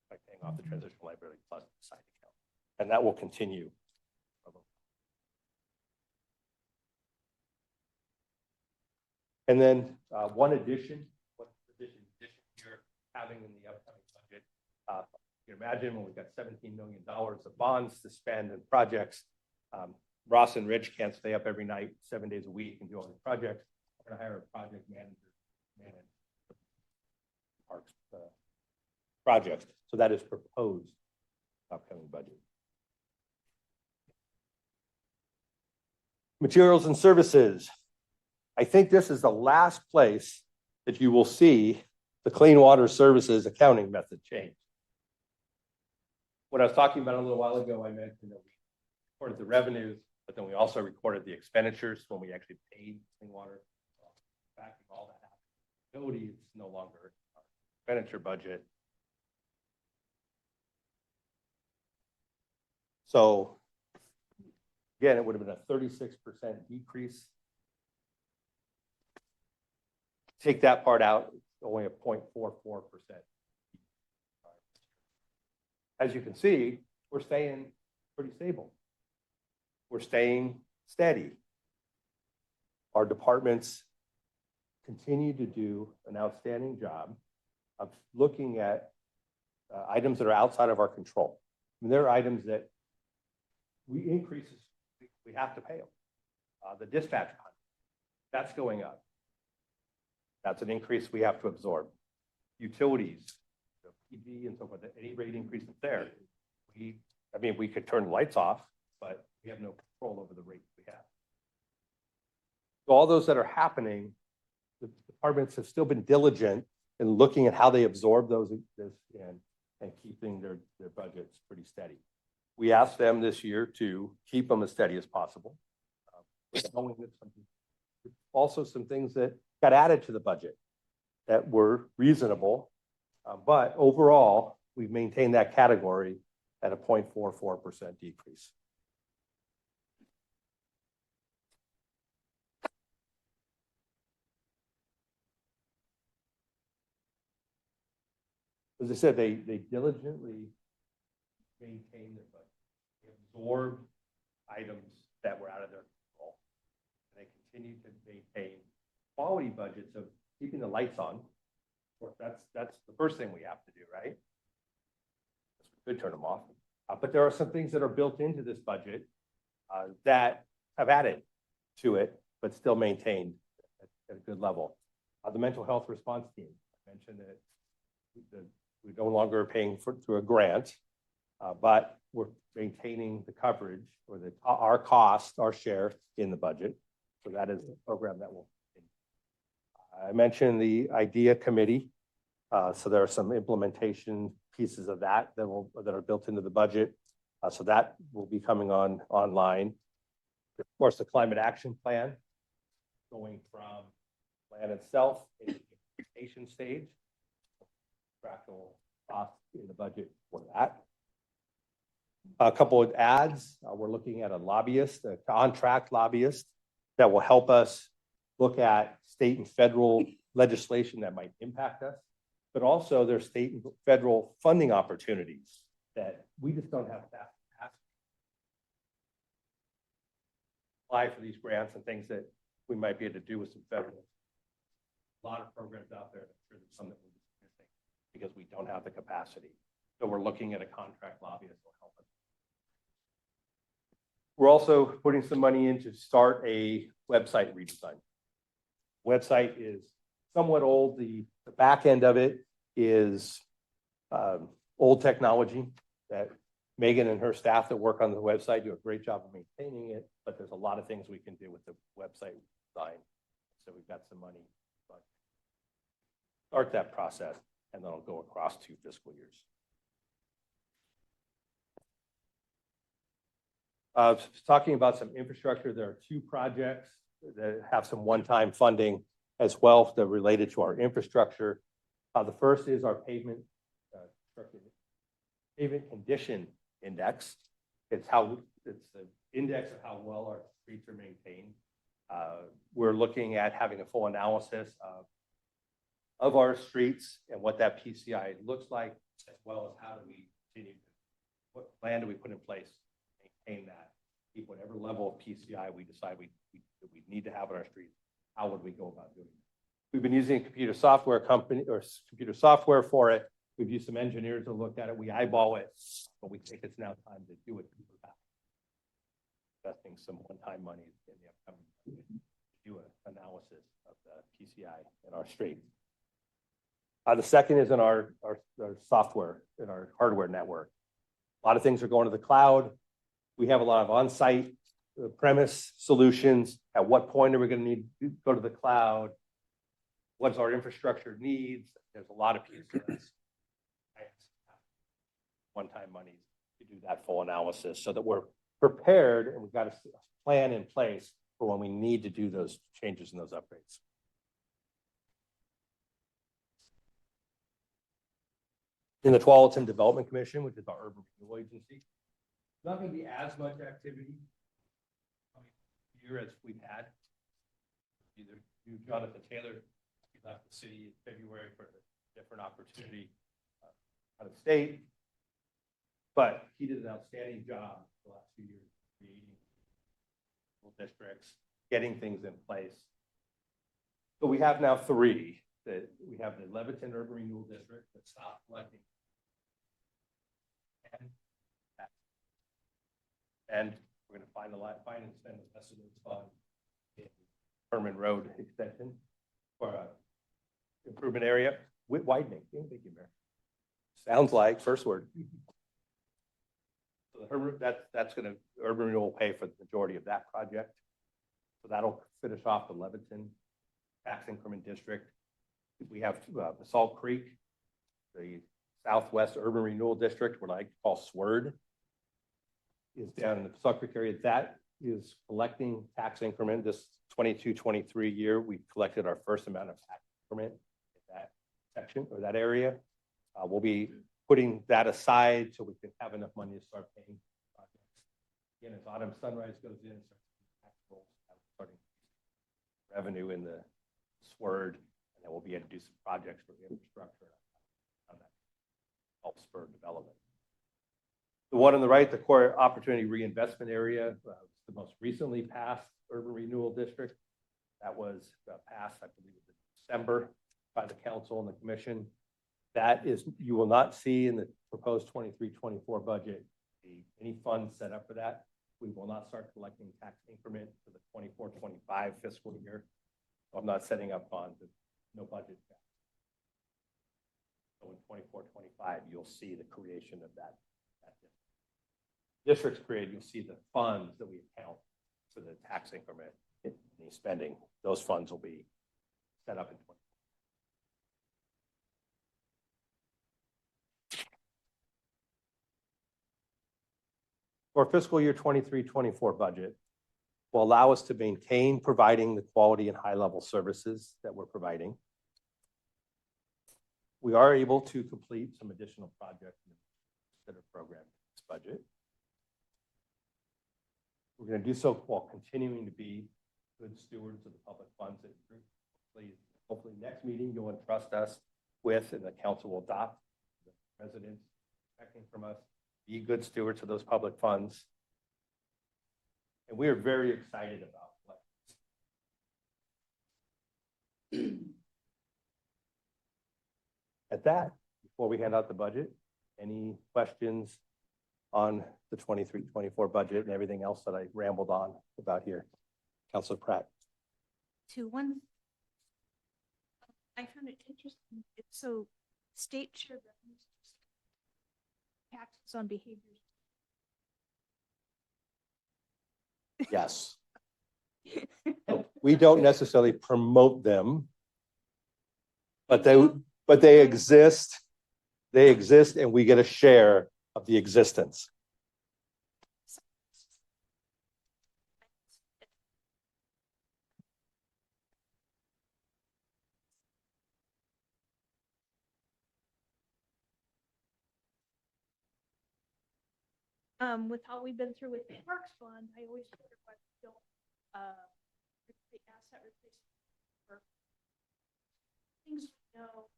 by paying off the transitional liability plus the side account. And that will continue. And then one addition you're having in the upcoming budget. You can imagine when we've got $17 million of bonds to spend and projects. Ross and Rich can't stay up every night, 7 days a week and do all these projects. We're going to hire a project manager. Parks projects. So that is proposed upcoming budget. Materials and services. I think this is the last place that you will see the Clean Water Services accounting method change. What I was talking about a little while ago, I mentioned that we recorded the revenues, but then we also recorded the expenditures when we actually paid clean water. Backing all that out. It's no longer our expenditure budget. So again, it would have been a 36% decrease. Take that part out, it's only a 0.44%. As you can see, we're staying pretty stable. We're staying steady. Our departments continue to do an outstanding job of looking at items that are outside of our control. I mean, there are items that we have to pay them. The dispatch fund, that's going up. That's an increase we have to absorb. Utilities, the PG and so forth, any rate increase there. We could turn lights off, but we have no control over the rates we have. So all those that are happening, the departments have still been diligent in looking at how they absorb those and keeping their budgets pretty steady. We asked them this year to keep them as steady as possible. Knowing that also some things that got added to the budget that were reasonable. But overall, we've maintained that category at a 0.44% decrease. As I said, they diligently maintain their budget. They absorb items that were out of their control. And they continue to maintain quality budgets of keeping the lights on. Of course, that's the first thing we have to do, right? We could turn them off. But there are some things that are built into this budget that have added to it, but still maintained at a good level. The mental health response team, I mentioned that we no longer are paying through a grant, but we're maintaining the coverage or our cost, our share in the budget. So that is a program that will continue. I mentioned the IDEA committee. So there are some implementation pieces of that are built into the budget. So that will be coming online. Of course, the climate action plan going from plan itself in the implementation stage. Fractional cost in the budget for that. A couple of ads. We're looking at a contract lobbyist that will help us look at state and federal legislation that might impact us, but also there's state and federal funding opportunities that we just don't have that capacity. Apply for these grants and things that we might be able to do with some federal. A lot of programs out there. I'm sure there's some that we're just missing because we don't have the capacity. So we're looking at a contract lobbyist to help us. We're also putting some money in to start a website redesign. Website is somewhat old. The back end of it is old technology that Megan and her staff that work on the website do a great job of maintaining it, but there's a lot of things we can do with the website design. So we've got some money to start that process, and then it'll go across 2 fiscal years. Talking about some infrastructure, there are 2 projects that have some one-time funding as well that are related to our infrastructure. The first is our pavement condition index. It's the index of how well our streets are maintained. We're looking at having a full analysis of our streets and what that PCI looks like, as well as how do we continue to, what plan do we put in place to maintain that, keep whatever level of PCI we decide we need to have on our streets. How would we go about doing it? We've been using a computer software company or computer software for it. We've used some engineers to look at it. We eyeball it, but we think it's now time to do it. Investing some one-time money in the upcoming budget to do an analysis of the PCI in our street. The second is in our software, in our hardware network. A lot of things are going to the cloud. We have a lot of on-site premise solutions. At what point are we going to need to go to the cloud? What's our infrastructure needs? There's a lot of pieces. One-time money to do that full analysis so that we're prepared and we've got a plan in place for when we need to do those changes and those upgrades. In the Tualatin Development Commission, which is our urban renewal agency, not going to be as much activity here as we've had. Either you, Jonathan Taylor, he left the city in February for a different opportunity out of state, but he did an outstanding job the last few years creating districts, getting things in place. So we have now 3. That we have the Leviton Urban Renewal District that stopped collecting. And we're going to find and spend the rest of those funds in Herman Road extension for a improvement area with widening. Thank you, Mayor. Sounds like first word. So the Herman, that's going to urban renewal will pay for the majority of that project. So that'll finish off the Leviton tax increment district. We have Basalt Creek, the Southwest Urban Renewal District, what I call SWIRD. is down in the Suckrick area. That is collecting tax increment. This 22-23 year, we collected our first amount of tax increment in that section or that area. We'll be putting that aside so we can have enough money to start paying projects. Again, as Autumn Sunrise goes in, tax rolls, starting revenue in the SWIRD, and then we'll be able to do some projects for infrastructure on that, help spur development. The one on the right, the core opportunity reinvestment area, the most recently passed urban renewal district. That was passed, I believe, in December by the council and the commission. That is, you will not see in the proposed 23-24 budget any funds set up for that. We will not start collecting tax increment for the 24-25 fiscal year. I'm not setting up funds, no budget. So in 24-25, you'll see the creation of that district's created. You'll see the funds that we account for the tax increment in the spending. Those funds will be set up in 20. For fiscal year 23-24 budget will allow us to maintain providing the quality and high-level services that we're providing. We are able to complete some additional projects that are programmed in this budget. We're going to do so while continuing to be good stewards of the public funds that hopefully next meeting you'll entrust us with, and the council will adopt the residents expecting from us. Be good stewards of those public funds. And we are very excited about what. At that, before we hand out the budget, any questions on the 23-24 budget and everything else that I rambled on about here? Councilor Pratt. One. I found it interesting. It's so state share revenues, taxes on behaviors. Yes. We don't necessarily promote them, but they exist. They exist, and we get a share of the existence. With all we've been through with the Parks Fund, I always wonder why we don't, the asset replacement for things we know.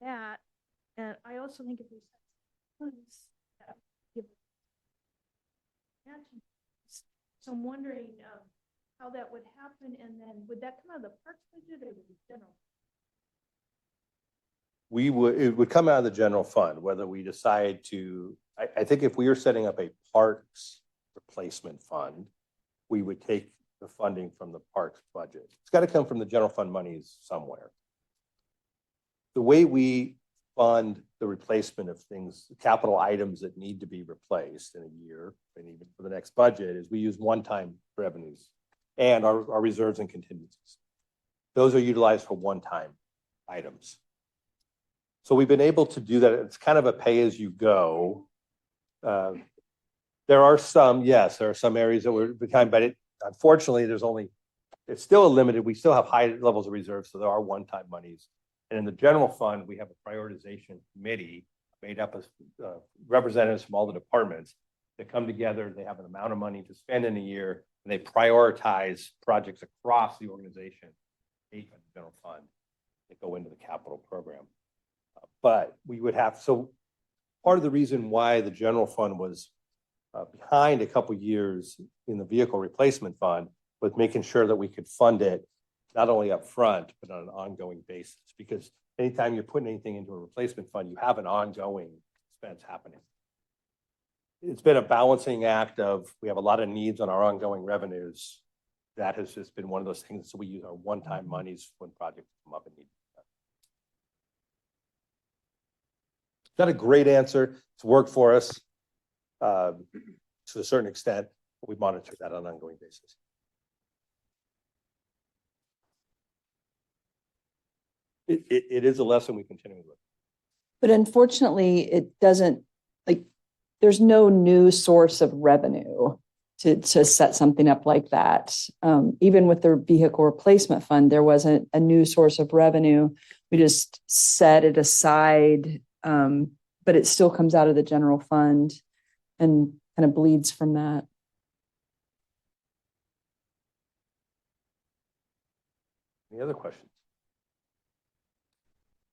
That, and I also think if we set funds that give. So I'm wondering, how that would happen, and then would that come out of the parks budget or would it be general? It would come out of the general fund, whether we decide to, I think if we are setting up a parks replacement fund, we would take the funding from the parks budget. It's got to come from the general fund monies somewhere. The way we fund the replacement of things, capital items that need to be replaced in a year, and even for the next budget, is we use one-time revenues and our reserves and contingencies. Those are utilized for one-time items. So we've been able to do that. It's kind of a pay-as-you-go. There are some areas that we're behind, but unfortunately, it's still a limited. We still have high levels of reserves, so there are one-time monies. And in the general fund, we have a prioritization committee made up of representatives from all the departments that come together. They have an amount of money to spend in a year, and they prioritize projects across the organization, paid by the general fund, that go into the capital program. But we would have, so part of the reason why the general fund was behind a couple years in the vehicle replacement fund was making sure that we could fund it not only up front, but on an ongoing basis. Because anytime you're putting anything into a replacement fund, you have an ongoing expense happening. It's been a balancing act of, we have a lot of needs on our ongoing revenues. That has just been one of those things. So we use our one-time monies when projects come up and need. Not a great answer. It's worked for us to a certain extent, but we monitor that on an ongoing basis. It is a lesson we continue with. But unfortunately, it doesn't, like, there's no new source of revenue to set something up like that. Even with the vehicle replacement fund, there wasn't a new source of revenue. We just set it aside, but it still comes out of the general fund and kind of bleeds from that. Any other questions?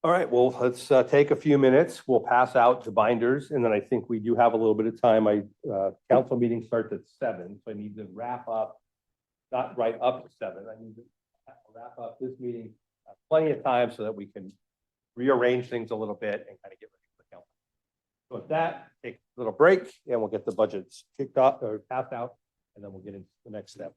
All right, well, let's take a few minutes. We'll pass out the binders, and then I think we do have a little bit of time. Council meeting starts at 7, so I need to wrap up, not right up to 7. I need to wrap up this meeting, plenty of time so that we can rearrange things a little bit and kind of get ready for the council. So with that, take a little break, and we'll get the budgets kicked off or passed out, and then we'll get into the next step.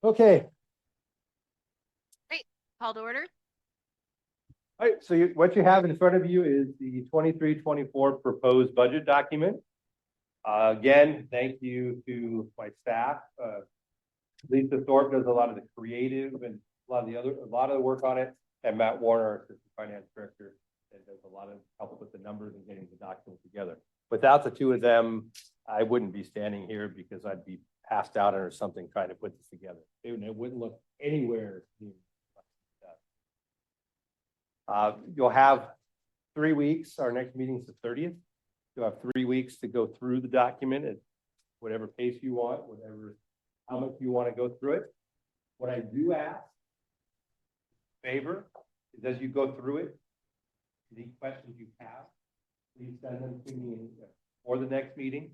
Okay. Call to order. All right, so what you have in front of you is the 23-24 proposed budget document. Again, thank you to my staff. Lisa Thorpe does a lot of the creative and a lot of the work on it, and Matt Warner, assistant finance director, that does a lot of help with the numbers and getting the document together. Without the two of them, I wouldn't be standing here because I'd be passed out or something trying to put this together. It wouldn't look anywhere near. You'll have 3 weeks. Our next meeting is the 30th. You'll have 3 weeks to go through the document at whatever pace you want, how much you want to go through it. What I do ask, favor, is as you go through it, any questions you have, please send them to me for the next meeting.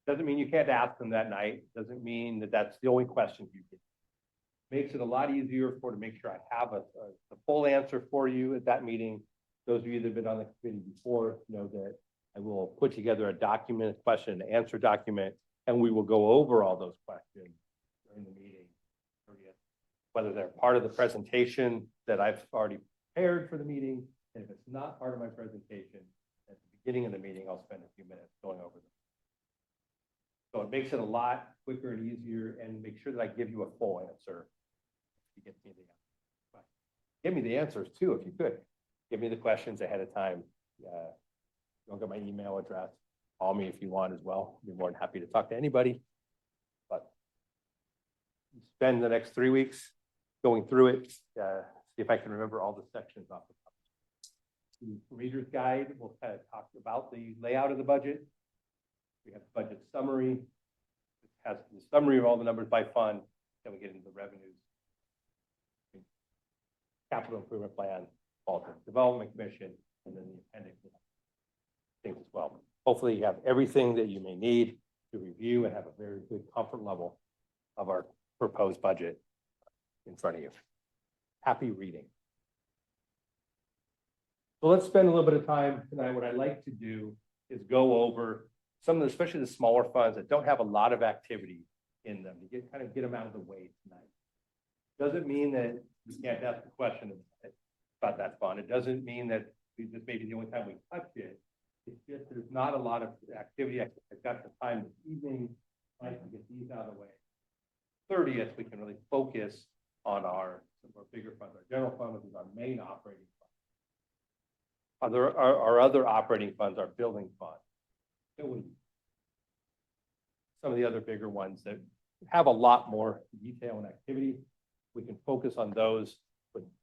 Doesn't mean you can't ask them that night. Doesn't mean that that's the only question you get. Makes it a lot easier to make sure I have a full answer for you at that meeting. Those of you that have been on the committee before know that I will put together a document, a question and answer document, and we will go over all those questions during the meeting, whether they're part of the presentation that I've already prepared for the meeting. And if it's not part of my presentation, at the beginning of the meeting, I'll spend a few minutes going over them. So it makes it a lot quicker and easier, and make sure that I give you a full answer. Give me the answers too, if you could. Give me the questions ahead of time. Don't get my email address. Call me if you want as well. I'd be more than happy to talk to anybody. But spend the next 3 weeks going through it. See if I can remember all the sections off the top. The reader's guide will kind of talk about the layout of the budget. We have the budget summary. It has the summary of all the numbers by fund. Then we get into the revenues. Capital Improvement Plan, Baltimore Development Commission, and then the appendix things as well. Hopefully you have everything that you may need to review and have a very good comfort level of our proposed budget in front of you. Happy reading. So let's spend a little bit of time tonight. What I'd like to do is go over some of the, especially the smaller funds that don't have a lot of activity in them, to get them out of the way tonight. Doesn't mean that you can't ask a question about that fund. It doesn't mean that this may be the only time we touch it. It's just there's not a lot of activity. I've got the time this evening. I can get these out of the way. 30th, we can really focus on some of our bigger funds. Our general fund, which is our main operating fund. Our other operating funds, our building fund. Some of the other bigger ones that have a lot more detail and activity. We can focus on those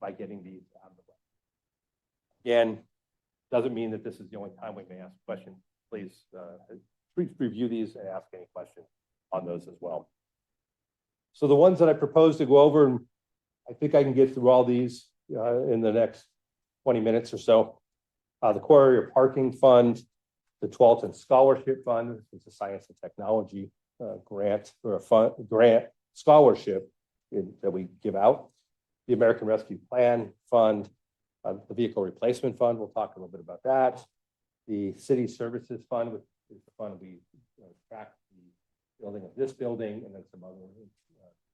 by getting these out of the way. Again, doesn't mean that this is the only time we may ask questions. Please review these and ask any questions on those as well. So the ones that I propose to go over, and I think I can get through all these in the next 20 minutes or so. The Core Area Parking Fund, the Tualatin Scholarship Fund, it's a science and technology grant or a grant scholarship that we give out. The American Rescue Plan Fund, the Vehicle Replacement Fund, we'll talk a little bit about that. The City Services Fund, which is the fund we track the building of this building and then some other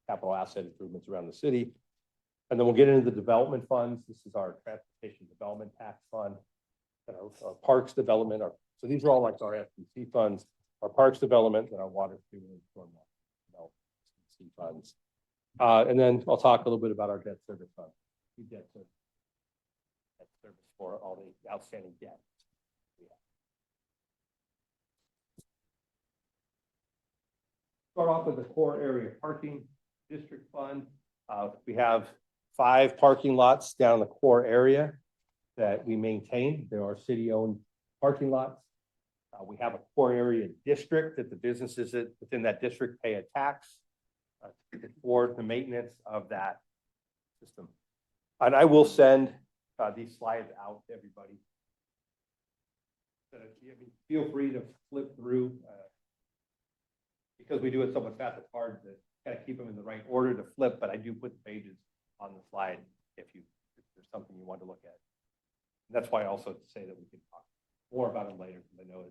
capital asset improvements around the city. And then we'll get into the development funds. This is our Transportation Development Tax Fund, and our Parks Development. So these are all like our FPC funds, our Parks Development, and our Water, Sewer, and Stormwater Development funds. And then I'll talk a little bit about our debt service fund. We debt service for all the outstanding debt. Start off with the Core Area Parking District Fund. We have 5 parking lots down in the core area that we maintain. There are city-owned parking lots. We have a core area district that the businesses within that district pay a tax for the maintenance of that system. And I will send these slides out to everybody. So feel free to flip through. Because we do it so much fast, it's hard to kind of keep them in the right order to flip, but I do put the pages on the slide if there's something you want to look at. And that's why I also say that we can talk more about it later, because I know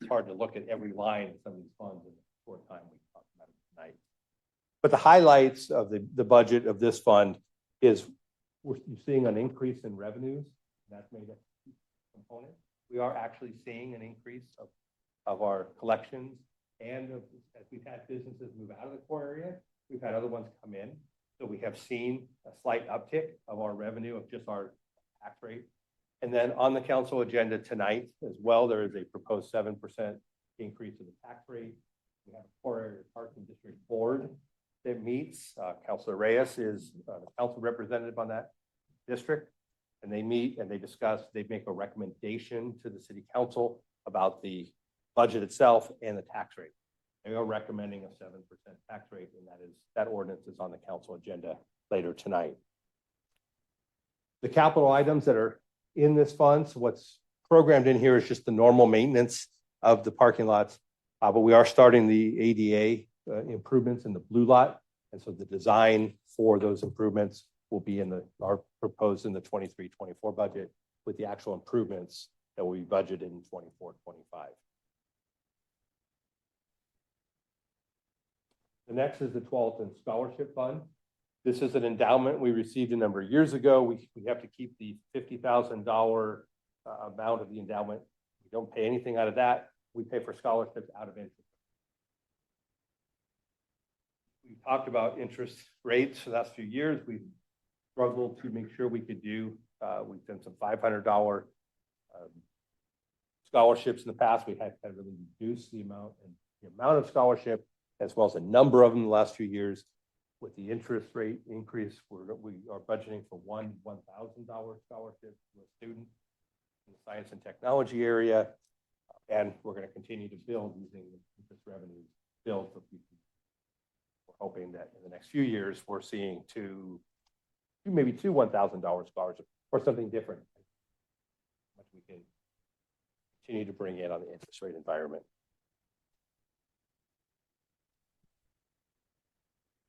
it's hard to look at every line of some of these funds in the short time we talked about it tonight. But the highlights of the budget of this fund is we're seeing an increase in revenues. That's made a component. We are actually seeing an increase of our collections. And as we've had businesses move out of the core area, we've had other ones come in. So we have seen a slight uptick of our revenue of just our tax rate. And then on the council agenda tonight as well, there is a proposed 7% increase in the tax rate. We have a Core Area Parking District Board that meets. Councilor Reyes is the council representative on that district. And they meet and they discuss, they make a recommendation to the city council about the budget itself and the tax rate. They are recommending a 7% tax rate, and that ordinance is on the council agenda later tonight. The capital items that are in this fund, so what's programmed in here is just the normal maintenance of the parking lots, but we are starting the ADA improvements in the blue lot, and so the design for those improvements will be are proposed in the 23-24 budget with the actual improvements that will be budgeted in 24-25. The next is the Tualatin Scholarship Fund. This is an endowment we received a number of years ago. We have to keep the $50,000 amount of the endowment. We don't pay anything out of that. We pay for scholarships out of interest. We talked about interest rates for the last few years. We've struggled to make sure we could do, we've done some $500 scholarships in the past. We had to really reduce the amount of scholarship, as well as a number of them in the last few years. With the interest rate increase, we are budgeting for one $1,000 scholarship to a student in the science and technology area. And we're going to continue to build using the interest revenues build for people. We're hoping that in the next few years, we're seeing maybe two $1,000 scholarships or something different. Much we can continue to bring in on the interest rate environment.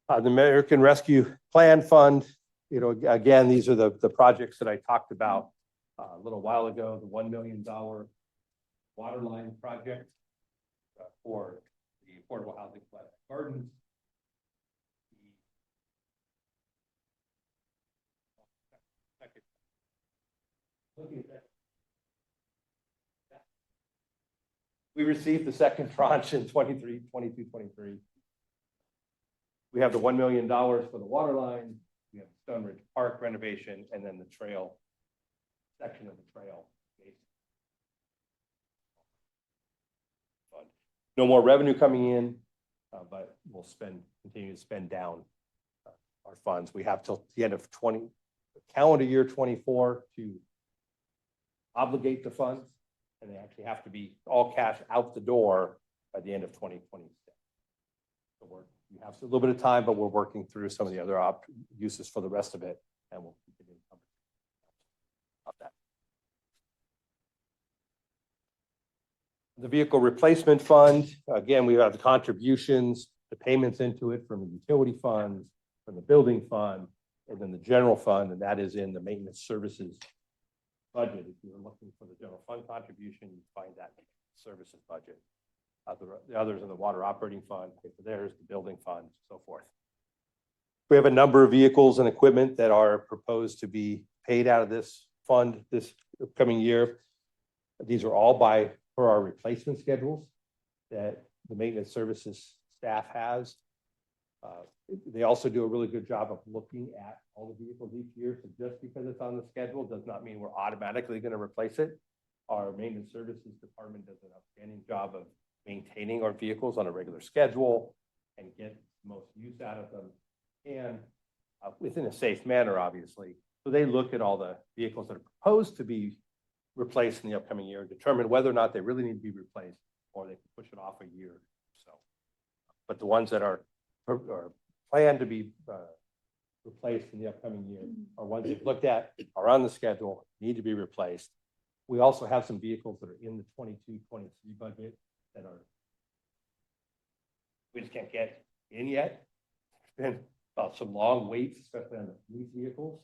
The American Rescue Plan Fund, again, these are the projects that I talked about a little while ago, the $1 million water line project for the affordable housing Flat Gardens. We received the second tranche in 22, 23. We have the $1 million for the water line. We have the Stone Ridge Park renovation, and then the trail section of the trail. No more revenue coming in. but we'll continue to spend down our funds. We have till the end of calendar year 24 to obligate the funds, and they actually have to be all cash out the door by the end of 2026. So you have a little bit of time, but we're working through some of the other uses for the rest of it, and we'll continue to cover about that. The vehicle replacement fund, again, we have the contributions, the payments into it from the utility funds, from the building fund, and then the general fund, and that is in the maintenance services budget. If you're looking for the general fund contribution, you find that in the services budget. The others in the water operating fund, pay for theirs, the building fund, so forth. We have a number of vehicles and equipment that are proposed to be paid out of this fund this upcoming year. These are all for our replacement schedules that the maintenance services staff has. They also do a really good job of looking at all the vehicles each year. So just because it's on the schedule does not mean we're automatically going to replace it. Our maintenance services department does an outstanding job of maintaining our vehicles on a regular schedule and get the most use out of them, and within a safe manner, obviously. So they look at all the vehicles that are proposed to be replaced in the upcoming year, determine whether or not they really need to be replaced, or they can push it off a year. So, but the ones that are planned to be replaced in the upcoming year are ones they've looked at, are on the schedule, need to be replaced. We also have some vehicles that are in the 22-23 budget that we just can't get in yet. There's been some long waits, especially on the police vehicles.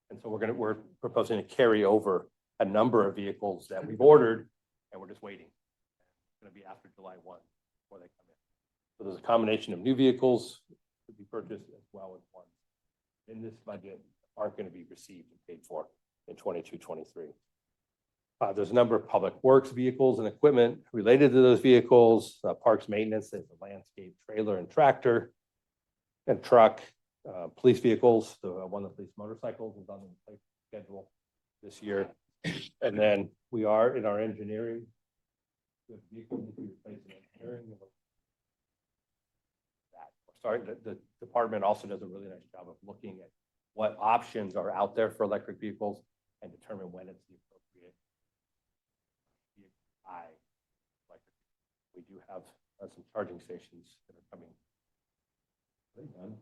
And so we're proposing to carry over a number of vehicles that we've ordered, and we're just waiting. It's going to be after July 1 before they come in. So there's a combination of new vehicles to be purchased as well as ones in this budget aren't going to be received and paid for in 22-23. There's a number of public works vehicles and equipment related to those vehicles, parks maintenance, there's a landscape trailer and tractor and truck, police vehicles, one of the police motorcycles is on the replacement schedule this year. And then we are in our engineering. We have vehicles that we replace in engineering. The department also does a really nice job of looking at what options are out there for electric vehicles and determine when it's the appropriate vehicle to buy electric. We do have some charging stations that are coming. Are they done?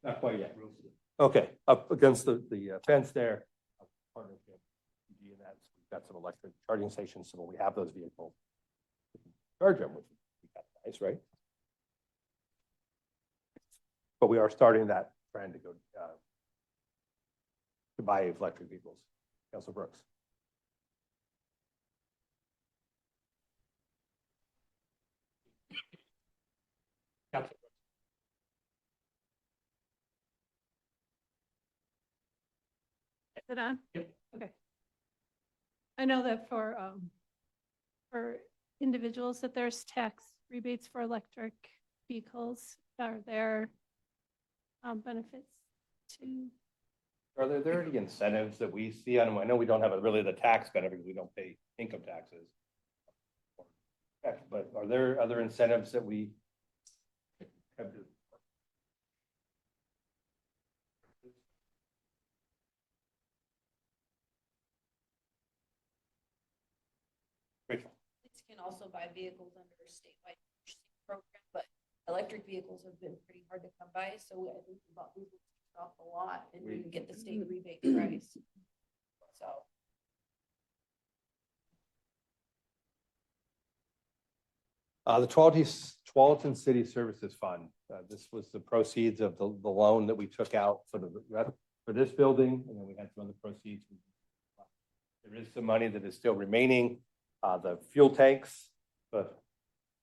Not quite yet. Okay, up against the fence there, partnership, and that we've got some electric charging stations, so when we have those vehicles, we can charge them, which is nice, right? But we are starting that trend to go to buy electric vehicles. Councilor Brooks. Is it on? Yep. Okay. I know that for individuals that there's tax rebates for electric vehicles. Are there benefits to? Are there any incentives that we see on them? I know we don't have really the tax benefit because we don't pay income taxes. But are there other incentives that we have to? States can also buy vehicles under a statewide purchasing program, but electric vehicles have been pretty hard to come by. So I think we bought vehicles off a lot and we can get the state rebate price. So. The Tualatin City Services Fund. This was the proceeds of the loan that we took out for this building, and then we had some other proceeds. There is some money that is still remaining. The fuel tanks, but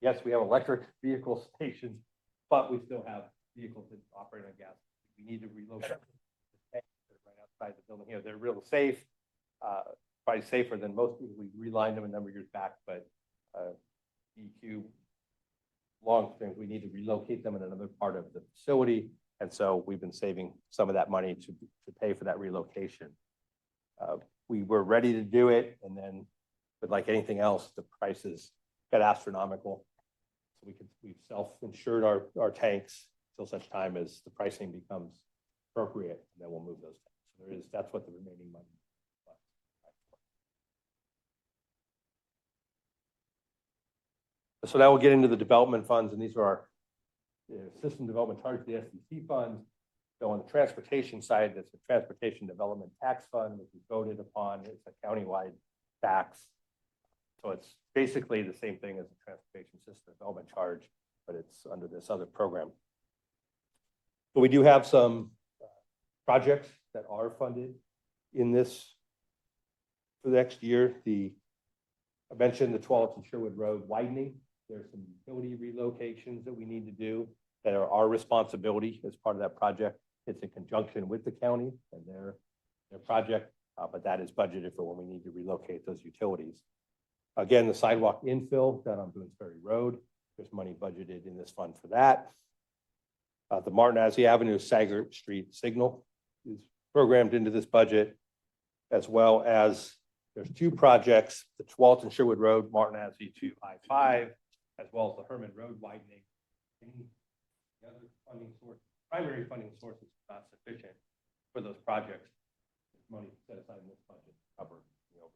yes, we have electric vehicle stations, but we still have vehicles that operate on gas. We need to relocate the tanks that are right outside the building here. They're real safe, probably safer than most people. We relined them a number of years back, but EQ long things, we need to relocate them in another part of the facility. And so we've been saving some of that money to pay for that relocation. We were ready to do it, and then, but like anything else, the prices got astronomical. So we've self-insured our tanks till such time as the pricing becomes appropriate, and then we'll move those tanks. So that's what the remaining money. So now we'll get into the development funds, and these are our system development charge, the SDC funds. So on the transportation side, that's the Transportation Development Tax Fund, which is voted upon. It's a countywide tax. So it's basically the same thing as the Transportation System Development Charge, but it's under this other program. So we do have some projects that are funded in this for the next year. I mentioned the 12th and Sherwood Road widening. There's some utility relocations that we need to do that are our responsibility as part of that project. It's in conjunction with the county and their project, but that is budgeted for when we need to relocate those utilities. Again, the sidewalk infill down on Boones Ferry Road, there's money budgeted in this fund for that. The Martin Azzi Avenue Sagert Street signal is programmed into this budget, as well as there's two projects, the 12th and Sherwood Road, Martin Azzi to I-5, as well as the Herman Road widening. The other funding source, primary funding source is not sufficient for those projects. There's money set aside in this budget to cover the overdue.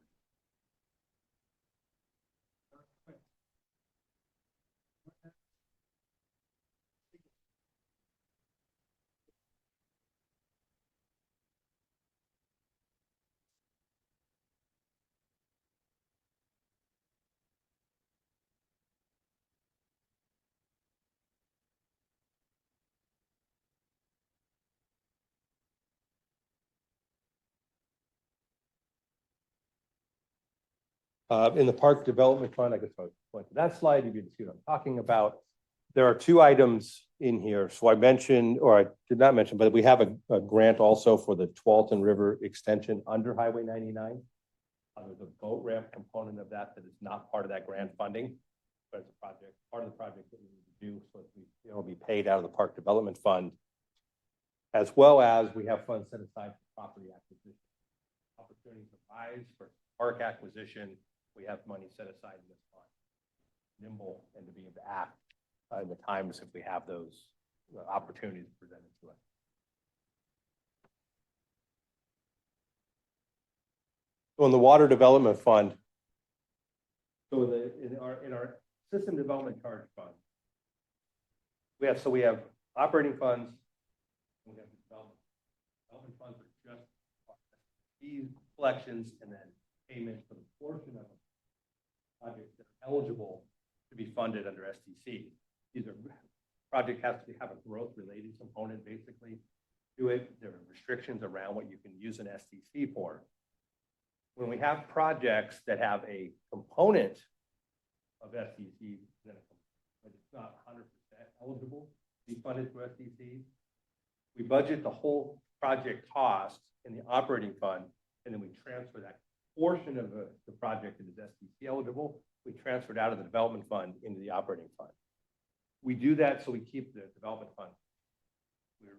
In the Park Development Fund, I guess I'll point to that slide. You can see what I'm talking about. There are two items in here. So I mentioned, or I did not mention, but we have a grant also for the Tualatin River extension under Highway 99. There's a boat ramp component of that is not part of that grant funding, but it's a project, part of the project that we need to do. So it'll be paid out of the Park Development Fund, as well as we have funds set aside for property acquisition. Opportunities arise for park acquisition. We have money set aside in this fund, nimble and to be able to act in the times if we have those opportunities presented to us. So in the Water Development Fund, so in our System Development Charge Fund, we have operating funds, and we have development funds are just these collections and then payment for the portion of projects that are eligible to be funded under SDC. These are project has to have a growth related component basically to it. There are restrictions around what you can use an SDC for. When we have projects that have a component of SDC, but it's not 100% eligible to be funded through SDC, we budget the whole project cost in the operating fund, and then we transfer that portion of the project that is SDC eligible, we transfer it out of the development fund into the operating fund. We do that so we keep the development fund. We're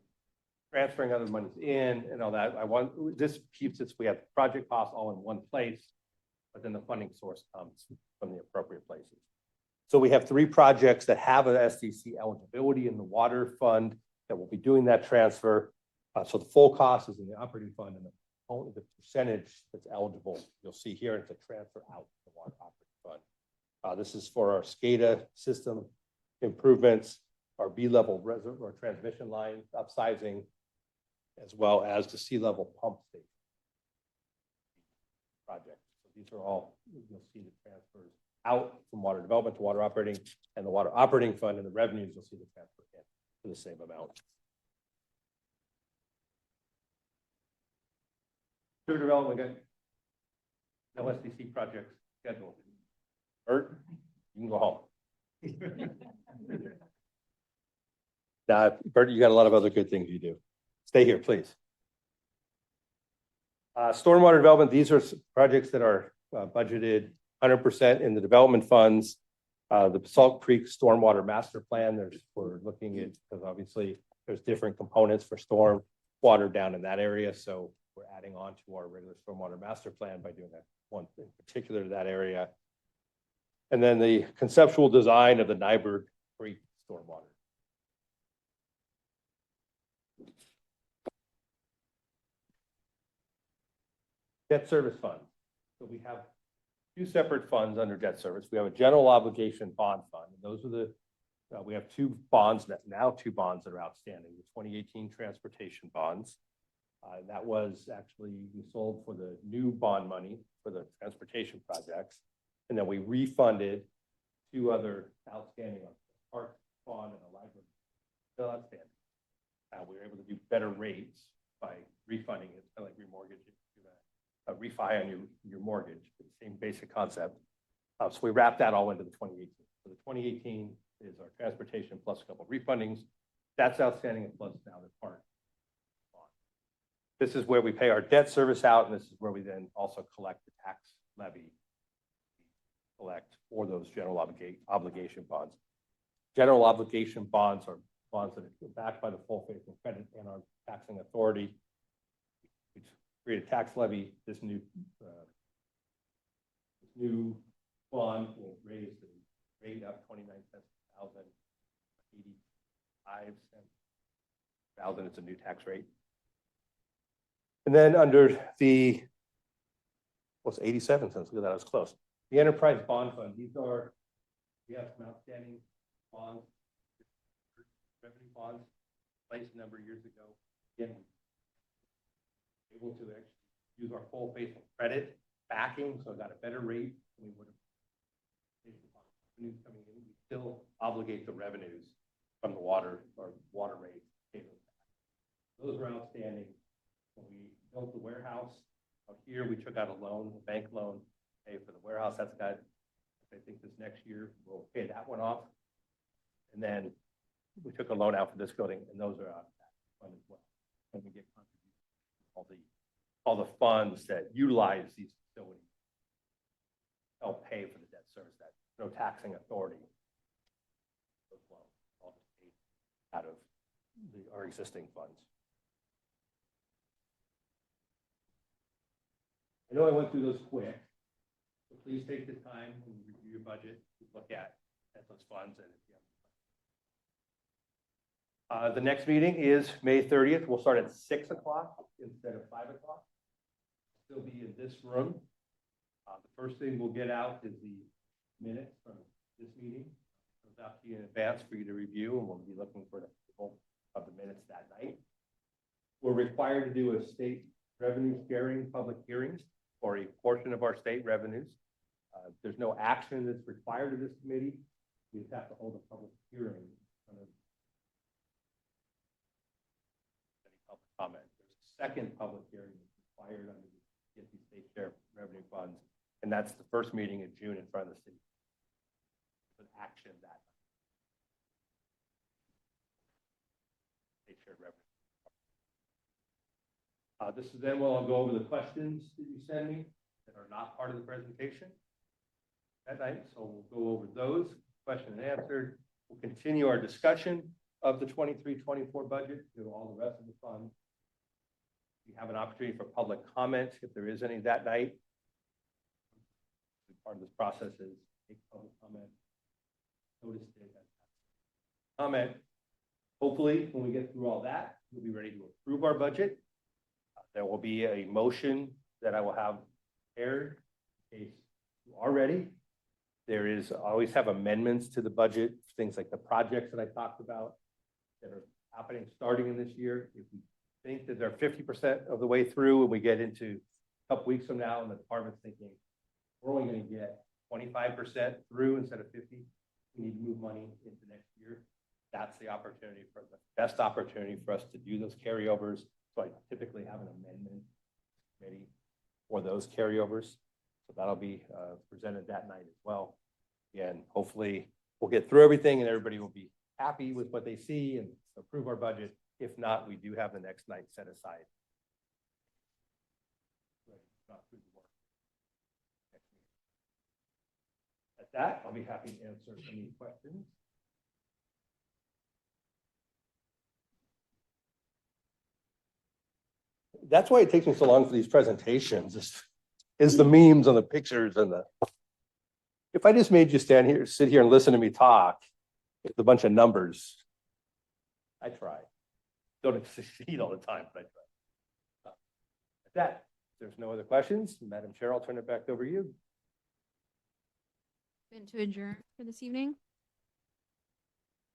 transferring other monies in and all that. This keeps us, we have project costs all in one place, but then the funding source comes from the appropriate places. So we have three projects that have an SDC eligibility in the water fund that will be doing that transfer. So the full cost is in the operating fund, and the percentage that's eligible, you'll see here, it's a transfer out of the water operating fund. This is for our SCADA system improvements, our B-level reservoir transmission line upsizing, as well as the sea-level pump station project. So these are all, you'll see the transfers out from water development to water operating, and the water operating fund and the revenues, you'll see the transfer in for the same amount. Sewer development, got no SDC projects scheduled. Bert, you can go home. Bert, you got a lot of other good things you do. Stay here, please. Stormwater development, these are projects that are budgeted 100% in the development funds. The Salt Creek Stormwater Master Plan, we're looking at, because obviously there's different components for storm water down in that area. So we're adding on to our regular stormwater master plan by doing that one in particular to that area. And then the conceptual design of the Nyberg treat stormwater. Debt service fund. So we have two separate funds under debt service. We have a general obligation bond fund. And those are the, we have two bonds, now two bonds that are outstanding, the 2018 transportation bonds. That was actually, we sold for the new bond money for the transportation projects. And then we refunded two other outstanding ones, park bond and a library, still outstanding. We were able to do better rates by refunding it, kind of like remortgaging, a refi on your mortgage, same basic concept. So we wrapped that all into the 2018. So the 2018 is our transportation plus a couple of refundings. That's outstanding, and plus now the park bond. This is where we pay our debt service out, and this is where we then also collect the tax levy collect for those general obligation bonds. General obligation bonds are bonds that are backed by the full faith and credit and our taxing authority. We create a tax levy. This new bond will raise the rate up 29 cents per thousand, 85 cents per thousand. It's a new tax rate. And then under the, what's 87 cents? Look at that, I was close. The enterprise bond fund, these are, we have some outstanding bonds, revenue bonds, placed a number of years ago. Again, able to actually use our full faith and credit backing, so I got a better rate than we would have paid the revenues coming in. We still obligate the revenues from the water or water rates. Those are outstanding. When we built the warehouse out here, we took out a loan, a bank loan, pay for the warehouse. That's got, I think this next year we'll pay that one off. And then we took a loan out for this building, and those are out of that fund as well. And we get contributions, all the funds that utilize these facilities help pay for the debt service. That no taxing authority as well, all paid out of our existing funds. I know I went through those quick, so please take the time when you review your budget to look at those funds. And if you have the next meeting is May 30th. We'll start at 6 o'clock instead of 5 o'clock. Still be in this room. The first thing we'll get out is the minutes from this meeting. It goes out to you in advance for you to review, and we'll be looking for the approval of the minutes that night. We're required to do a state revenue sharing public hearings for a portion of our state revenues. There's no action that's required of this committee. We just have to hold a public hearing. Any public comment. There's a second public hearing that's required under the state share revenue funds, and that's the first meeting in June in front of the city. An action that state share revenue. This is then where I'll go over the questions that you send me that are not part of the presentation that night. So we'll go over those, question and answered. We'll continue our discussion of the 23-24 budget to all the rest of the funds. We have an opportunity for public comment if there is any that night. Part of this process is take public comment, notice it, comment. Hopefully, when we get through all that, we'll be ready to approve our budget. There will be a motion that I will have prepared in case you are ready. There is, I always have amendments to the budget, things like the projects that I talked about that are happening starting in this year. If we think that they're 50% of the way through and we get into a couple weeks from now and the department's thinking, we're only going to get 25% through instead of 50, we need to move money into next year. That's the opportunity for the best opportunity for us to do those carryovers. So I typically have an amendment committee for those carryovers. So that'll be presented that night as well. Again, hopefully we'll get through everything and everybody will be happy with what they see and approve our budget. If not, we do have the next night set aside. At that, I'll be happy to answer any questions. That's why it takes me so long for these presentations is the memes and the pictures and the, if I just made you sit here and listen to me talk, It's a bunch of numbers. I try. Don't succeed all the time, but I try. With that, if there's no other questions, Madam Chair, I'll turn it back over to you. Been to adjourn for this evening?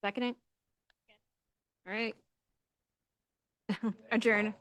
Second it? All right. Adjourn.